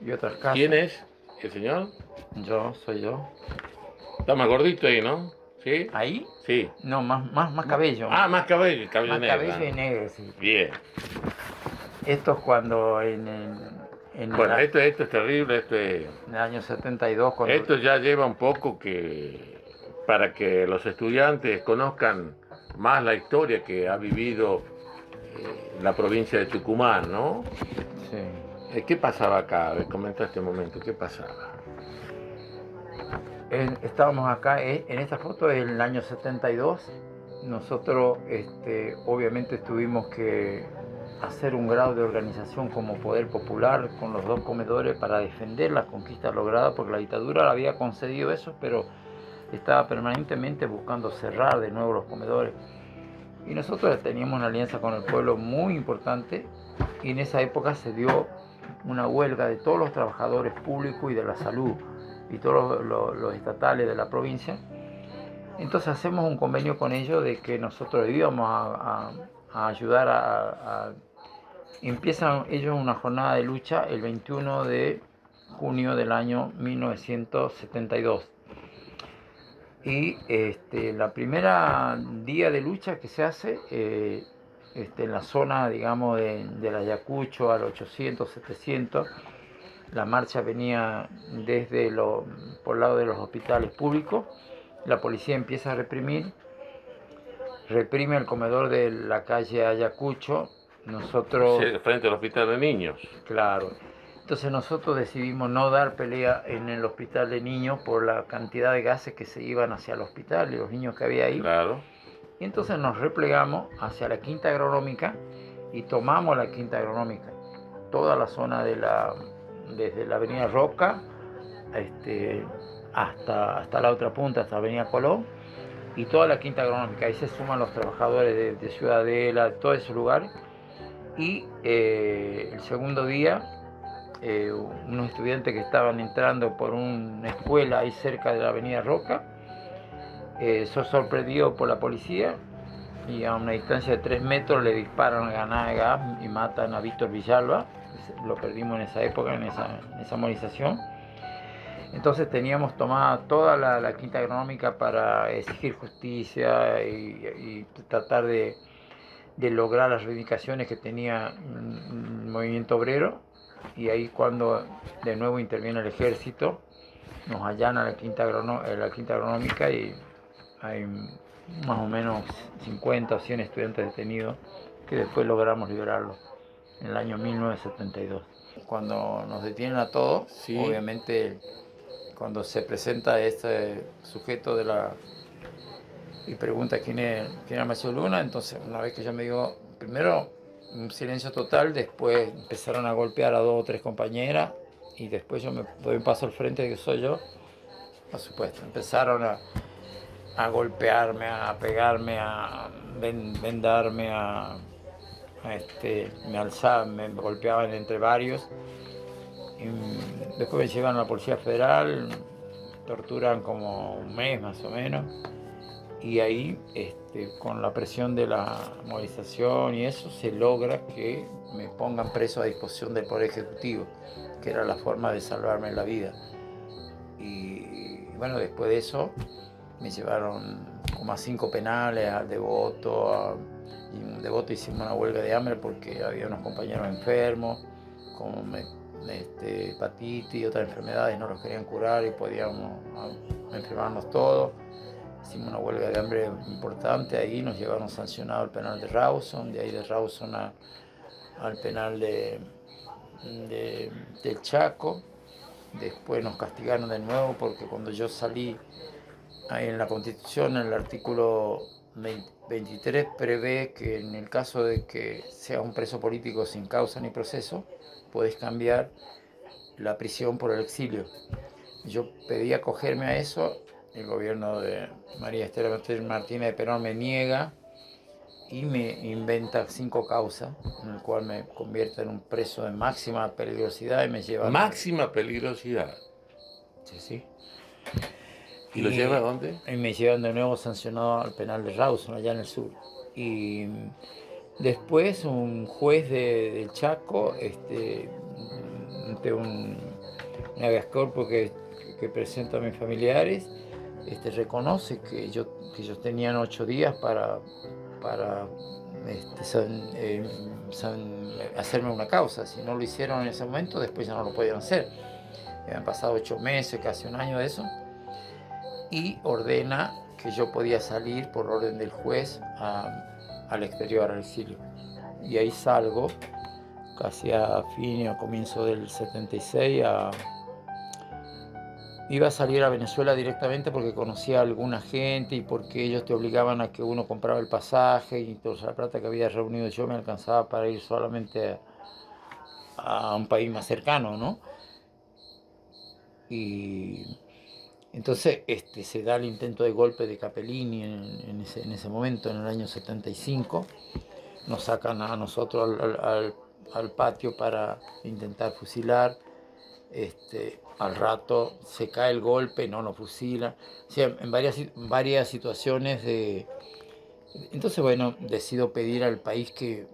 S1: y otras casas.
S3: ¿Quién es? ¿El señor?
S1: Soy yo.
S3: Está más gordito ahí, ¿no? ¿Sí?
S1: ¿Ahí?
S3: Sí.
S1: No, más cabello.
S3: Ah, más cabello, cabello
S1: más
S3: negro.
S1: cabello y negro, sí.
S3: Bien.
S1: Esto es cuando
S3: Bueno, esto es terrible,
S1: en el año 72, cuando...
S3: Esto ya lleva un poco que para que los estudiantes conozcan más la historia que ha vivido la provincia de Tucumán, ¿no?
S1: Sí.
S3: ¿Qué pasaba acá? Comenta este momento, ¿qué pasaba?
S1: Estábamos acá, en esta foto es el año 72. Nosotros obviamente tuvimos que hacer un grado de organización como Poder Popular con los dos comedores para defender la conquista lograda, porque la dictadura había concedido eso, pero estaba permanentemente buscando cerrar de nuevo los comedores. Y nosotros teníamos una alianza con el pueblo muy importante, y en esa época se dio una huelga de todos los trabajadores públicos y de la salud y todos los estatales de la provincia. Entonces hacemos un convenio con ellos de que nosotros íbamos a ayudar Empiezan ellos una jornada de lucha el 21 de junio del año 1972. Y la primera día de lucha que se hace en la zona, digamos, del Ayacucho al 800, 700, la marcha venía por el lado de los hospitales públicos. La policía empieza a reprime el comedor de la calle Ayacucho. Nosotros...
S3: Sí, frente al hospital de niños.
S1: Claro. Entonces nosotros decidimos no dar pelea en el hospital de niños por la cantidad de gases que se iban hacia el hospital y los niños que había ahí.
S3: Claro.
S1: Y entonces nos replegamos hacia la Quinta Agronómica y tomamos la Quinta Agronómica. Toda la zona de desde la avenida Roca hasta la otra punta, hasta la avenida Colón, y toda la quinta agronómica. Ahí se suman los trabajadores de Ciudadela, de todos esos lugares. Y el segundo día, unos estudiantes que estaban entrando por una escuela ahí cerca de la avenida Roca, son sorprendidos por la policía y a una distancia de 3 metros le disparan a granada de gas y matan a Víctor Villalba. Lo perdimos en esa época, en esa movilización. Entonces teníamos tomada toda la quinta agronómica para exigir justicia y tratar de lograr las reivindicaciones que tenía el movimiento obrero. Y ahí cuando de nuevo interviene el ejército, nos allana la quinta agronómica y hay más o menos 50 o 100 estudiantes detenidos que después logramos liberarlos en el año 1972. Cuando nos detienen a todos, sí, obviamente cuando se presenta este sujeto y pregunta quién era Macio Luna, entonces una vez que yo me digo, primero un silencio total, después empezaron a golpear a 2 o 3 compañeras y después yo me doy un paso al frente de que soy yo, por supuesto, empezaron a golpearme, a pegarme, a vendarme, me alzaban, me golpeaban entre varios. Y después me llevan a la Policía Federal, torturan como un mes más o menos. Y ahí, con la presión de la movilización y eso, se logra que me pongan preso a disposición del Poder Ejecutivo, que era la forma de salvarme la vida. Y bueno, después de eso me llevaron como a 5 penales, al Devoto, y en Devoto hicimos una huelga de hambre porque había unos compañeros enfermos, como hepatitis y otras enfermedades, no los querían curar y podíamos enfermarnos todos. Hicimos una huelga de hambre importante, ahí nos llevaron sancionado al penal de Rawson, de ahí de Rawson al penal del Chaco. Después nos castigaron de nuevo porque cuando yo salí, ahí en la Constitución, en el artículo 23 prevé que en el caso de que sea un preso político sin causa ni proceso, podés cambiar la prisión por el exilio. Yo pedí acogerme a eso, el gobierno de María Estela Martínez de Perón me niega y me inventa 5 causas, en el cual me convierte en un preso de máxima peligrosidad y me lleva...
S3: ¿Máxima peligrosidad?
S1: Sí, sí.
S3: ¿Y lo lleva a dónde?
S1: Y me llevan de nuevo sancionado al penal de Rawson, allá en el sur. Y después un juez del Chaco, ante un habeas corpus que presenta a mis familiares, reconoce que ellos tenían 8 días para hacerme una causa. Si no lo hicieron en ese momento, después ya no lo podían hacer. Habían pasado 8 meses, casi un año de eso. Y ordena que yo podía salir por orden del juez al exterior, al exilio. Y ahí salgo, casi a fin o comienzo del 76, iba a salir a Venezuela directamente porque conocía a alguna gente y porque ellos te obligaban a que uno compraba el pasaje y toda la plata que había reunido yo me alcanzaba para ir solamente a un país más cercano, ¿no? Y entonces se da el intento de golpe de Capellini en ese momento, en el año 75. Nos sacan a nosotros al patio para intentar fusilar. Al rato se cae el golpe, no nos fusilan. O sea, en varias situaciones Entonces, bueno, decido pedir al país que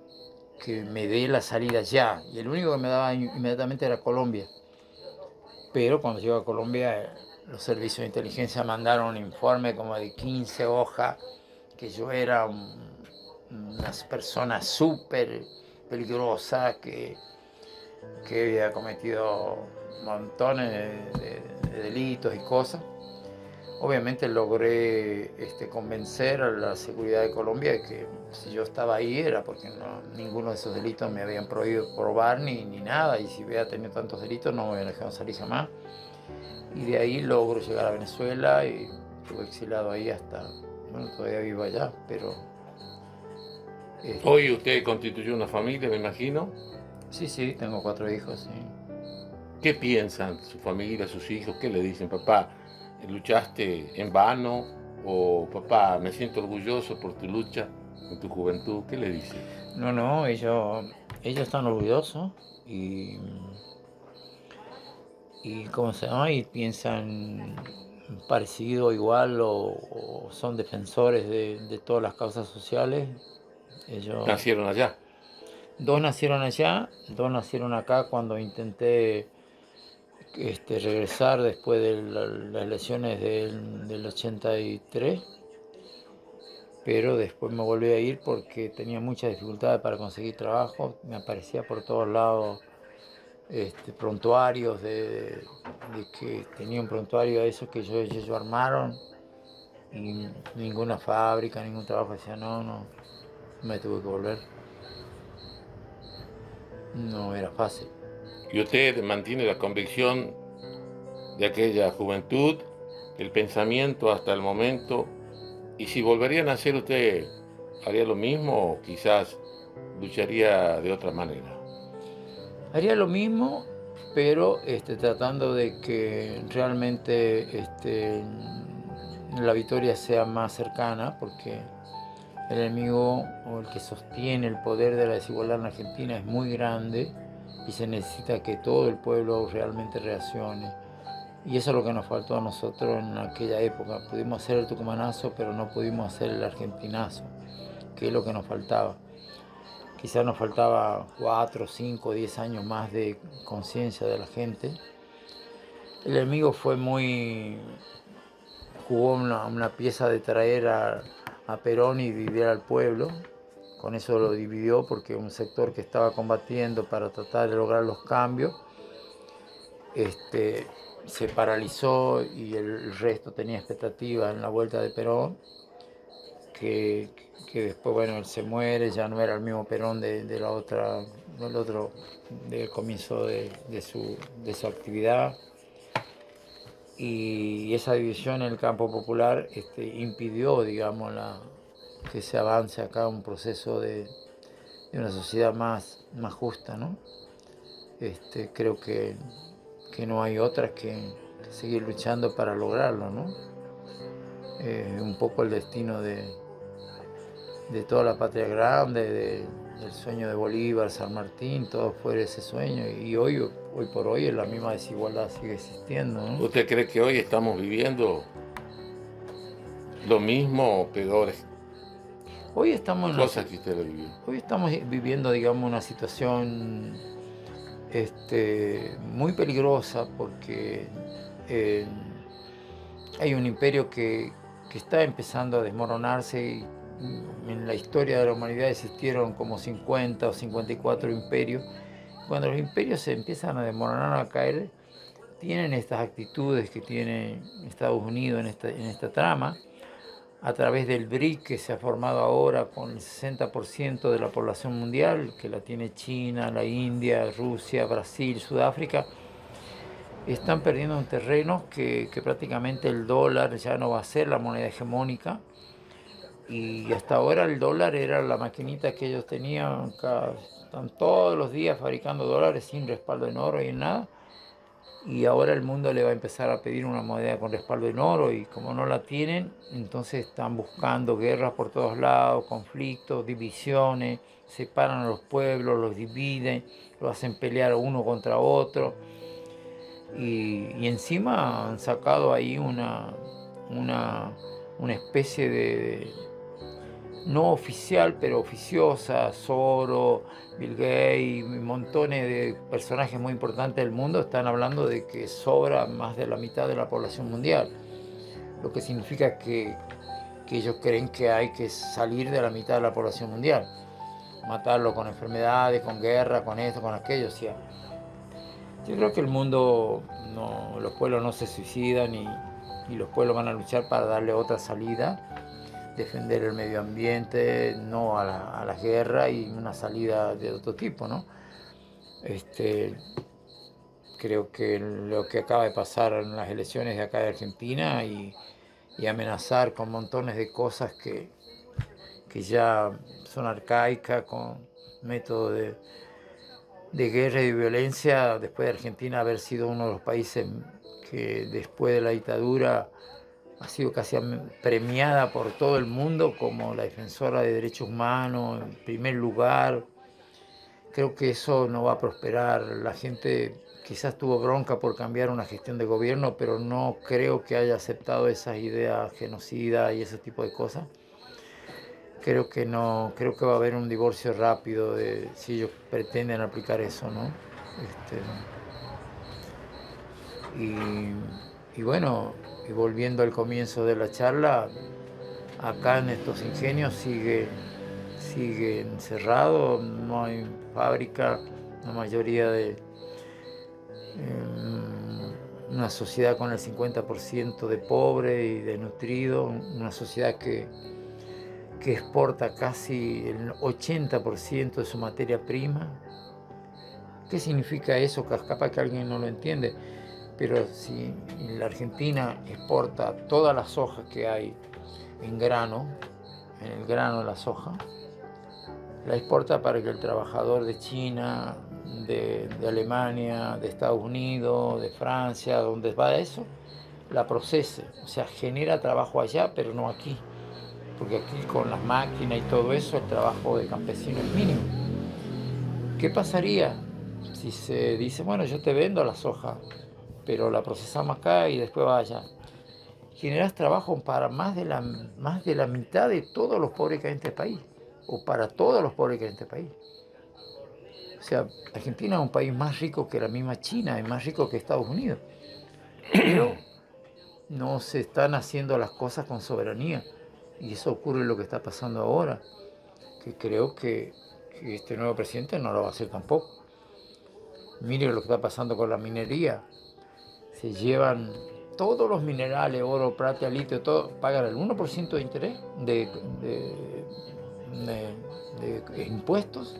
S1: me dé la salida ya. Y el único que me daba inmediatamente era Colombia. Pero cuando llego a Colombia, los servicios de inteligencia mandaron un informe como de 15 hojas, que yo era una persona súper peligrosa, que había cometido montones de delitos y cosas. Obviamente logré convencer a la seguridad de Colombia de que si yo estaba ahí era porque ninguno de esos delitos me habían prohibido probar ni nada, y si hubiera tenido tantos delitos no me habían dejado salir jamás. Y de ahí logro llegar a Venezuela y estuve exilado ahí hasta, bueno, todavía vivo allá, pero...
S3: Hoy usted constituyó una familia, me imagino.
S1: Sí, tengo 4 hijos, sí.
S3: ¿Qué piensan su familia, sus hijos? ¿Qué le dicen? Papá, ¿luchaste en vano? O papá, me siento orgulloso por tu lucha en tu juventud. ¿Qué le dicen?
S1: No, ellos están orgullosos y, ¿cómo se llama? Y piensan parecido, igual, o son defensores de todas las causas sociales. Ellos,
S3: ¿Nacieron allá?
S1: dos nacieron allá, dos nacieron acá cuando intenté regresar después de las elecciones del 83, pero después me volví a ir porque tenía muchas dificultades para conseguir trabajo. Me aparecía por todos lados prontuarios de que tenía un prontuario de esos que ellos armaron, y ninguna fábrica, ningún trabajo. Decía, no, me tuve que volver. No era fácil.
S3: ¿Y usted mantiene la convicción de aquella juventud, el pensamiento hasta el momento? ¿Y si volvería a nacer usted, haría lo mismo o quizás lucharía de otra manera?
S1: Haría lo mismo, pero tratando de que realmente la victoria sea más cercana, porque el enemigo o el que sostiene el poder de la desigualdad en Argentina es muy grande y se necesita que todo el pueblo realmente reaccione. Y eso es lo que nos faltó a nosotros en aquella época. Pudimos hacer el tucumanazo, pero no pudimos hacer el argentinazo, que es lo que nos faltaba. Quizás nos faltaba 4, 5, 10 años más de conciencia de la gente. El enemigo jugó una pieza de traer a Perón y dividir al pueblo. Con eso lo dividió, porque un sector que estaba combatiendo para tratar de lograr los cambios se paralizó, y el resto tenía expectativas en la vuelta de Perón, que después, bueno, él se muere, ya no era el mismo Perón del comienzo de su actividad. Y esa división en el campo popular impidió, digamos, que se avance acá un proceso de una sociedad más justa, ¿no? Creo que no hay otras que seguir luchando para lograrlo, ¿no? Un poco el destino de toda la patria grande, del sueño de Bolívar, San Martín, todo fue ese sueño, y hoy por hoy la misma desigualdad sigue existiendo, ¿no?
S3: ¿Usted cree que hoy estamos viviendo lo mismo o peor?
S1: Hoy estamos
S3: Cosas que usted lo vivió.
S1: Hoy estamos viviendo, digamos, una situación muy peligrosa, porque hay un imperio que está empezando a desmoronarse. Y en la historia de la humanidad existieron como 50 o 54 imperios. Cuando los imperios se empiezan a desmoronar, a caer, tienen estas actitudes que tiene Estados Unidos en esta trama, a través del BRIC, que se ha formado ahora con el 60% de la población mundial, que la tiene China, la India, Rusia, Brasil, Sudáfrica. Están perdiendo un terreno que prácticamente el dólar ya no va a ser la moneda hegemónica. Y hasta ahora el dólar era la maquinita que ellos tenían. Están todos los días fabricando dólares sin respaldo en oro y en nada. Y ahora el mundo le va a empezar a pedir una moneda con respaldo en oro, y como no la tienen, entonces están buscando guerras por todos lados, conflictos, divisiones, separan a los pueblos, los dividen, los hacen pelear uno contra otro. Y encima han sacado ahí una especie de no oficial, pero oficiosa. Soros, Bill Gates, montones de personajes muy importantes del mundo están hablando de que sobra más de la mitad de la población mundial, lo que significa que ellos creen que hay que salir de la mitad de la población mundial, matarlo con enfermedades, con guerra, con esto, con aquello. O sea, yo creo que el mundo, los pueblos no se suicidan, y los pueblos van a luchar para darle otra salida, defender el medio ambiente, no a la guerra, y una salida de otro tipo, ¿no? Creo que lo que acaba de pasar en las elecciones de acá de Argentina, y amenazar con montones de cosas que ya son arcaicas, con métodos de guerra y violencia, después de Argentina haber sido uno de los países que después de la dictadura ha sido casi premiada por todo el mundo como la defensora de derechos humanos, en primer lugar. Creo que eso no va a prosperar. La gente quizás tuvo bronca por cambiar una gestión de gobierno, pero no creo que haya aceptado esas ideas genocidas y ese tipo de cosas. Creo que no, creo que va a haber un divorcio rápido si ellos pretenden aplicar eso, ¿no? Y bueno, y volviendo al comienzo de la charla, acá en estos ingenios sigue encerrado, no hay fábrica, la mayoría de una sociedad con el 50% de pobre y de nutrido, una sociedad que exporta casi el 80% de su materia prima. ¿Qué significa eso? Capaz que alguien no lo entiende, pero si la Argentina exporta todas las sojas que hay en grano, en el grano de la soja, la exporta para que el trabajador de China, de Alemania, de Estados Unidos, de Francia, donde va eso, la procese. O sea, genera trabajo allá, pero no aquí. Porque aquí con las máquinas y todo eso, el trabajo de campesino es mínimo. ¿Qué pasaría si se dice, bueno, yo te vendo la soja, pero la procesamos acá y después va allá? Generas trabajo para más de la mitad de todos los pobres que hay en este país, o para todos los pobres que hay en este país. O sea, Argentina es un país más rico que la misma China, es más rico que Estados Unidos. Pero no se están haciendo las cosas con soberanía. Y eso ocurre lo que está pasando ahora, que creo que este nuevo presidente no lo va a hacer tampoco. Mire lo que está pasando con la minería. Se llevan todos los minerales, oro, plata, litio, todo, pagan el 1% de interés de impuestos,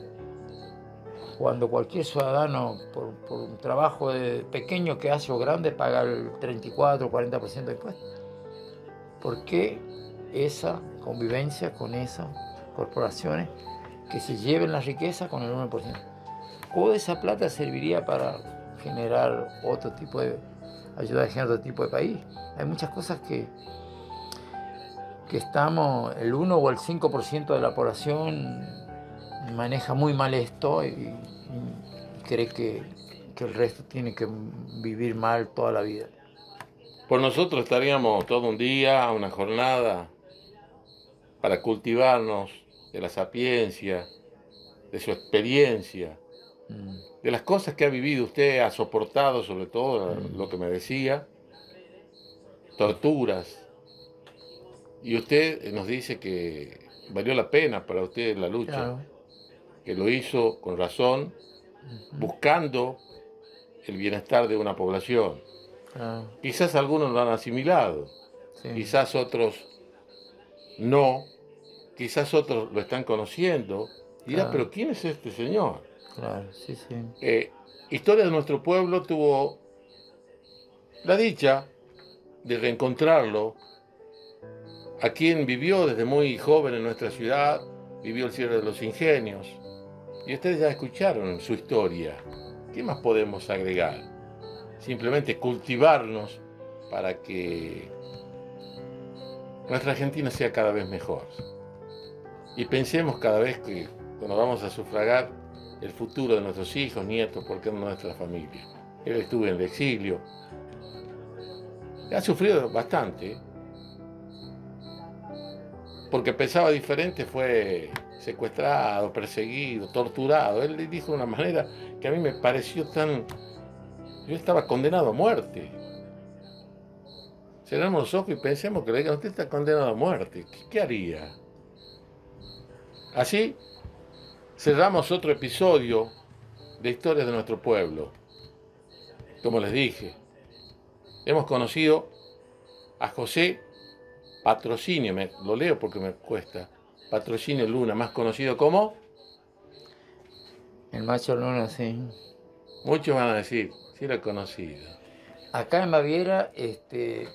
S1: cuando cualquier ciudadano por un trabajo pequeño que hace o grande paga el 34 o 40% de impuestos. ¿Por qué esa convivencia con esas corporaciones que se lleven la riqueza con el 1%? O esa plata serviría para generar otro tipo de ayuda, a generar otro tipo de país. Hay muchas cosas que estamos, el 1 o el 5% de la población maneja muy mal esto y cree que el resto tiene que vivir mal toda la vida.
S3: Por nosotros estaríamos todo un día, una jornada, para cultivarnos de la sapiencia, de su experiencia, de las cosas que ha vivido usted, ha soportado, sobre todo lo que me decía, torturas. Y usted nos dice que valió la pena para usted la lucha, claro, que lo hizo con razón, buscando el bienestar de una población. Claro. Quizás algunos lo han asimilado, sí, quizás otros no, quizás otros lo están conociendo. Dirá, claro, pero ¿quién es este señor?
S1: Claro, sí, sí.
S3: Historia de nuestro pueblo tuvo la dicha de reencontrarlo a quien vivió desde muy joven en nuestra ciudad, vivió el cierre de los ingenios. Y ustedes ya escucharon su historia. ¿Qué más podemos agregar? Simplemente cultivarnos para que nuestra Argentina sea cada vez mejor. Y pensemos cada vez que cuando vamos a sufragar el futuro de nuestros hijos, nietos, porque es nuestra familia. Él estuvo en el exilio. Ha sufrido bastante. Porque pensaba diferente, fue secuestrado, perseguido, torturado. Él le dijo de una manera que a mí me pareció tan... Yo estaba condenado a muerte. Cerramos los ojos y pensemos que le digan, usted está condenado a muerte. ¿Qué haría? Así cerramos otro episodio de Historias de nuestro pueblo. Como les dije, hemos conocido a José Patrocinio, lo leo porque me cuesta, Patrocinio Luna, más conocido como...
S1: El Macho Luna, sí.
S3: Muchos van a decir, sí lo he conocido.
S1: Acá en Baviera,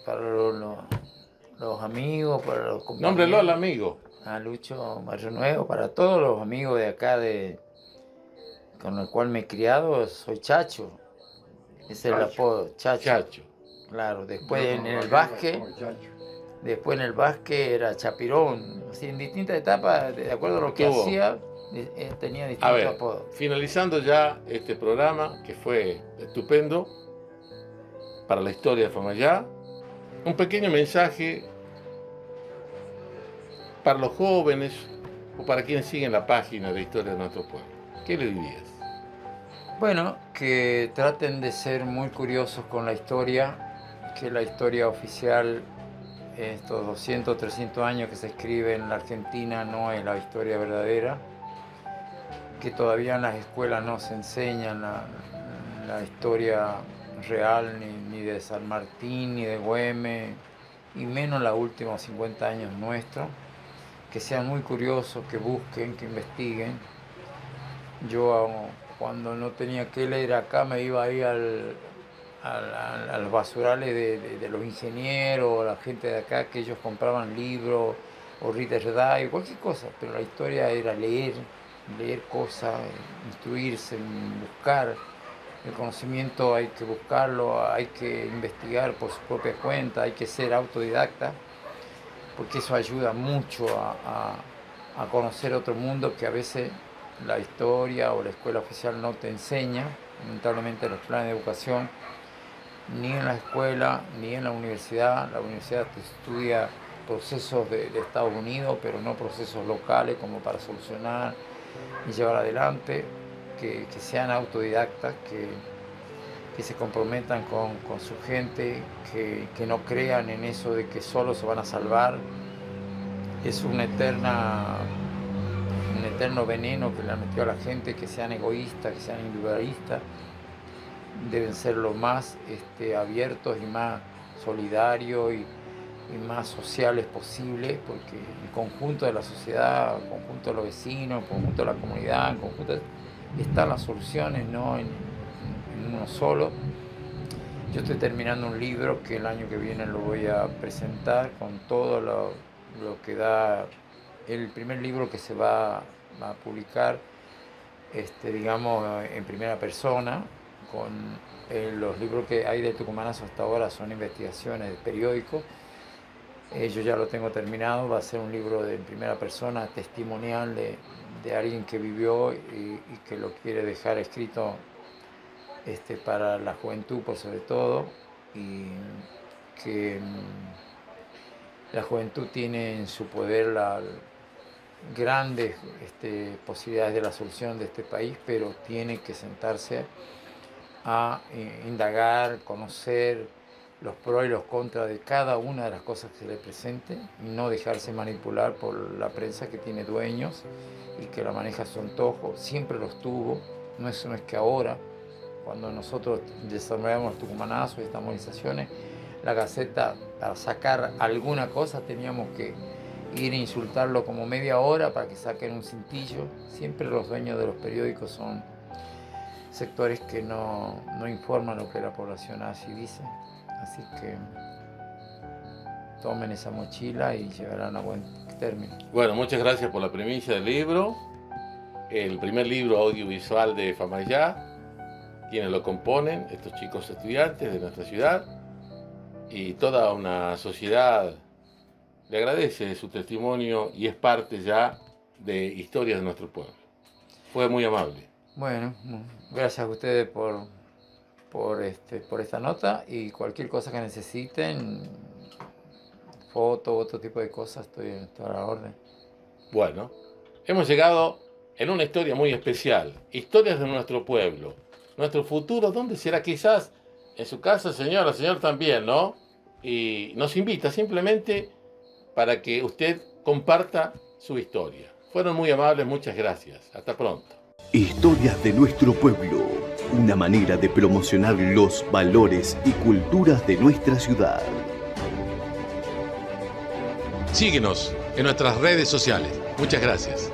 S1: para los amigos, para los compañeros...
S3: Nómbrelo al amigo.
S1: A Lucho Barrio Nuevo, para todos los amigos de acá de con el cual me he criado, soy Chacho. Ese es el apodo, Chacho.
S3: Chacho.
S1: Claro, después en el básquet, era Chapirón. Así, en distintas etapas, de acuerdo a lo que hacía, tenía
S3: A
S1: distintos
S3: ver,
S1: apodos.
S3: finalizando ya este programa, que fue estupendo para la historia de Famaillá, un pequeño mensaje para los jóvenes o para quienes siguen la página de Historia de Nuestro Pueblo. ¿Qué le dirías?
S1: Bueno, que traten de ser muy curiosos con la historia, que la historia oficial, estos 200, 300 años que se escribe en la Argentina, no es la historia verdadera, que todavía en las escuelas no se enseñan la historia real ni de San Martín, ni de Güemes, y menos los últimos 50 años nuestros, que sean muy curiosos, que busquen, que investiguen. Yo cuando no tenía que leer acá me iba ahí a los basurales de los ingenieros, la gente de acá, que ellos compraban libros o Reader's Digest, cualquier cosa, pero la historia era leer cosas, instruirse, buscar. El conocimiento hay que buscarlo, hay que investigar por su propia cuenta, hay que ser autodidacta, porque eso ayuda mucho a conocer otro mundo que a veces la historia o la escuela oficial no te enseña. Lamentablemente los planes de educación, ni en la escuela, ni en la universidad. La universidad te estudia procesos de Estados Unidos, pero no procesos locales como para solucionar y llevar adelante. Que sean autodidactas, que se comprometan con su gente, que no crean en eso de que solo se van a salvar. Es un eterno veneno que le han metido a la gente, que sean egoístas, que sean individualistas. Deben ser lo más abiertos y más solidarios y más sociales posible, porque el conjunto de la sociedad, el conjunto de los vecinos, el conjunto de la comunidad, el conjunto están las soluciones, no en uno solo. Yo estoy terminando un libro que el año que viene lo voy a presentar con todo lo que da el primer libro que se va a publicar, digamos, en primera persona. Con los libros que hay de Tucumanazo hasta ahora son investigaciones de periódicos. Yo ya lo tengo terminado, va a ser un libro en primera persona, testimonial de alguien que vivió y que lo quiere dejar escrito para la juventud por sobre todo, y que la juventud tiene en su poder las grandes posibilidades de la solución de este país, pero tiene que sentarse a indagar, conocer los pros y los contras de cada una de las cosas que se le presente y no dejarse manipular por la prensa que tiene dueños y que la maneja a su antojo. Siempre los tuvo, no es que ahora, cuando nosotros desarrollamos los tucumanazos y estas movilizaciones, la Gaceta, para sacar alguna cosa teníamos que ir a insultarlo como media hora para que saquen un cintillo. Siempre los dueños de los periódicos son sectores que no informan lo que la población hace y dice. Así que tomen esa mochila y llevarán a buen término.
S3: Bueno, muchas gracias por la primicia del libro. El primer libro audiovisual de Famaillá, quienes lo componen, estos chicos estudiantes de nuestra ciudad, y toda una sociedad le agradece su testimonio y es parte ya de Historias de Nuestro Pueblo. Fue muy amable.
S1: Bueno, gracias a ustedes por esta nota, y cualquier cosa que necesiten, foto, otro tipo de cosas, estoy en toda la orden.
S3: Bueno, hemos llegado en una historia muy especial. Historias de nuestro pueblo. Nuestro futuro, ¿dónde será? Quizás en su casa, señora, señor también, ¿no? Y nos invita simplemente para que usted comparta su historia. Fueron muy amables, muchas gracias. Hasta pronto.
S7: Historias de nuestro pueblo, una manera de promocionar los valores y culturas de nuestra ciudad.
S3: Síguenos en nuestras redes sociales. Muchas gracias.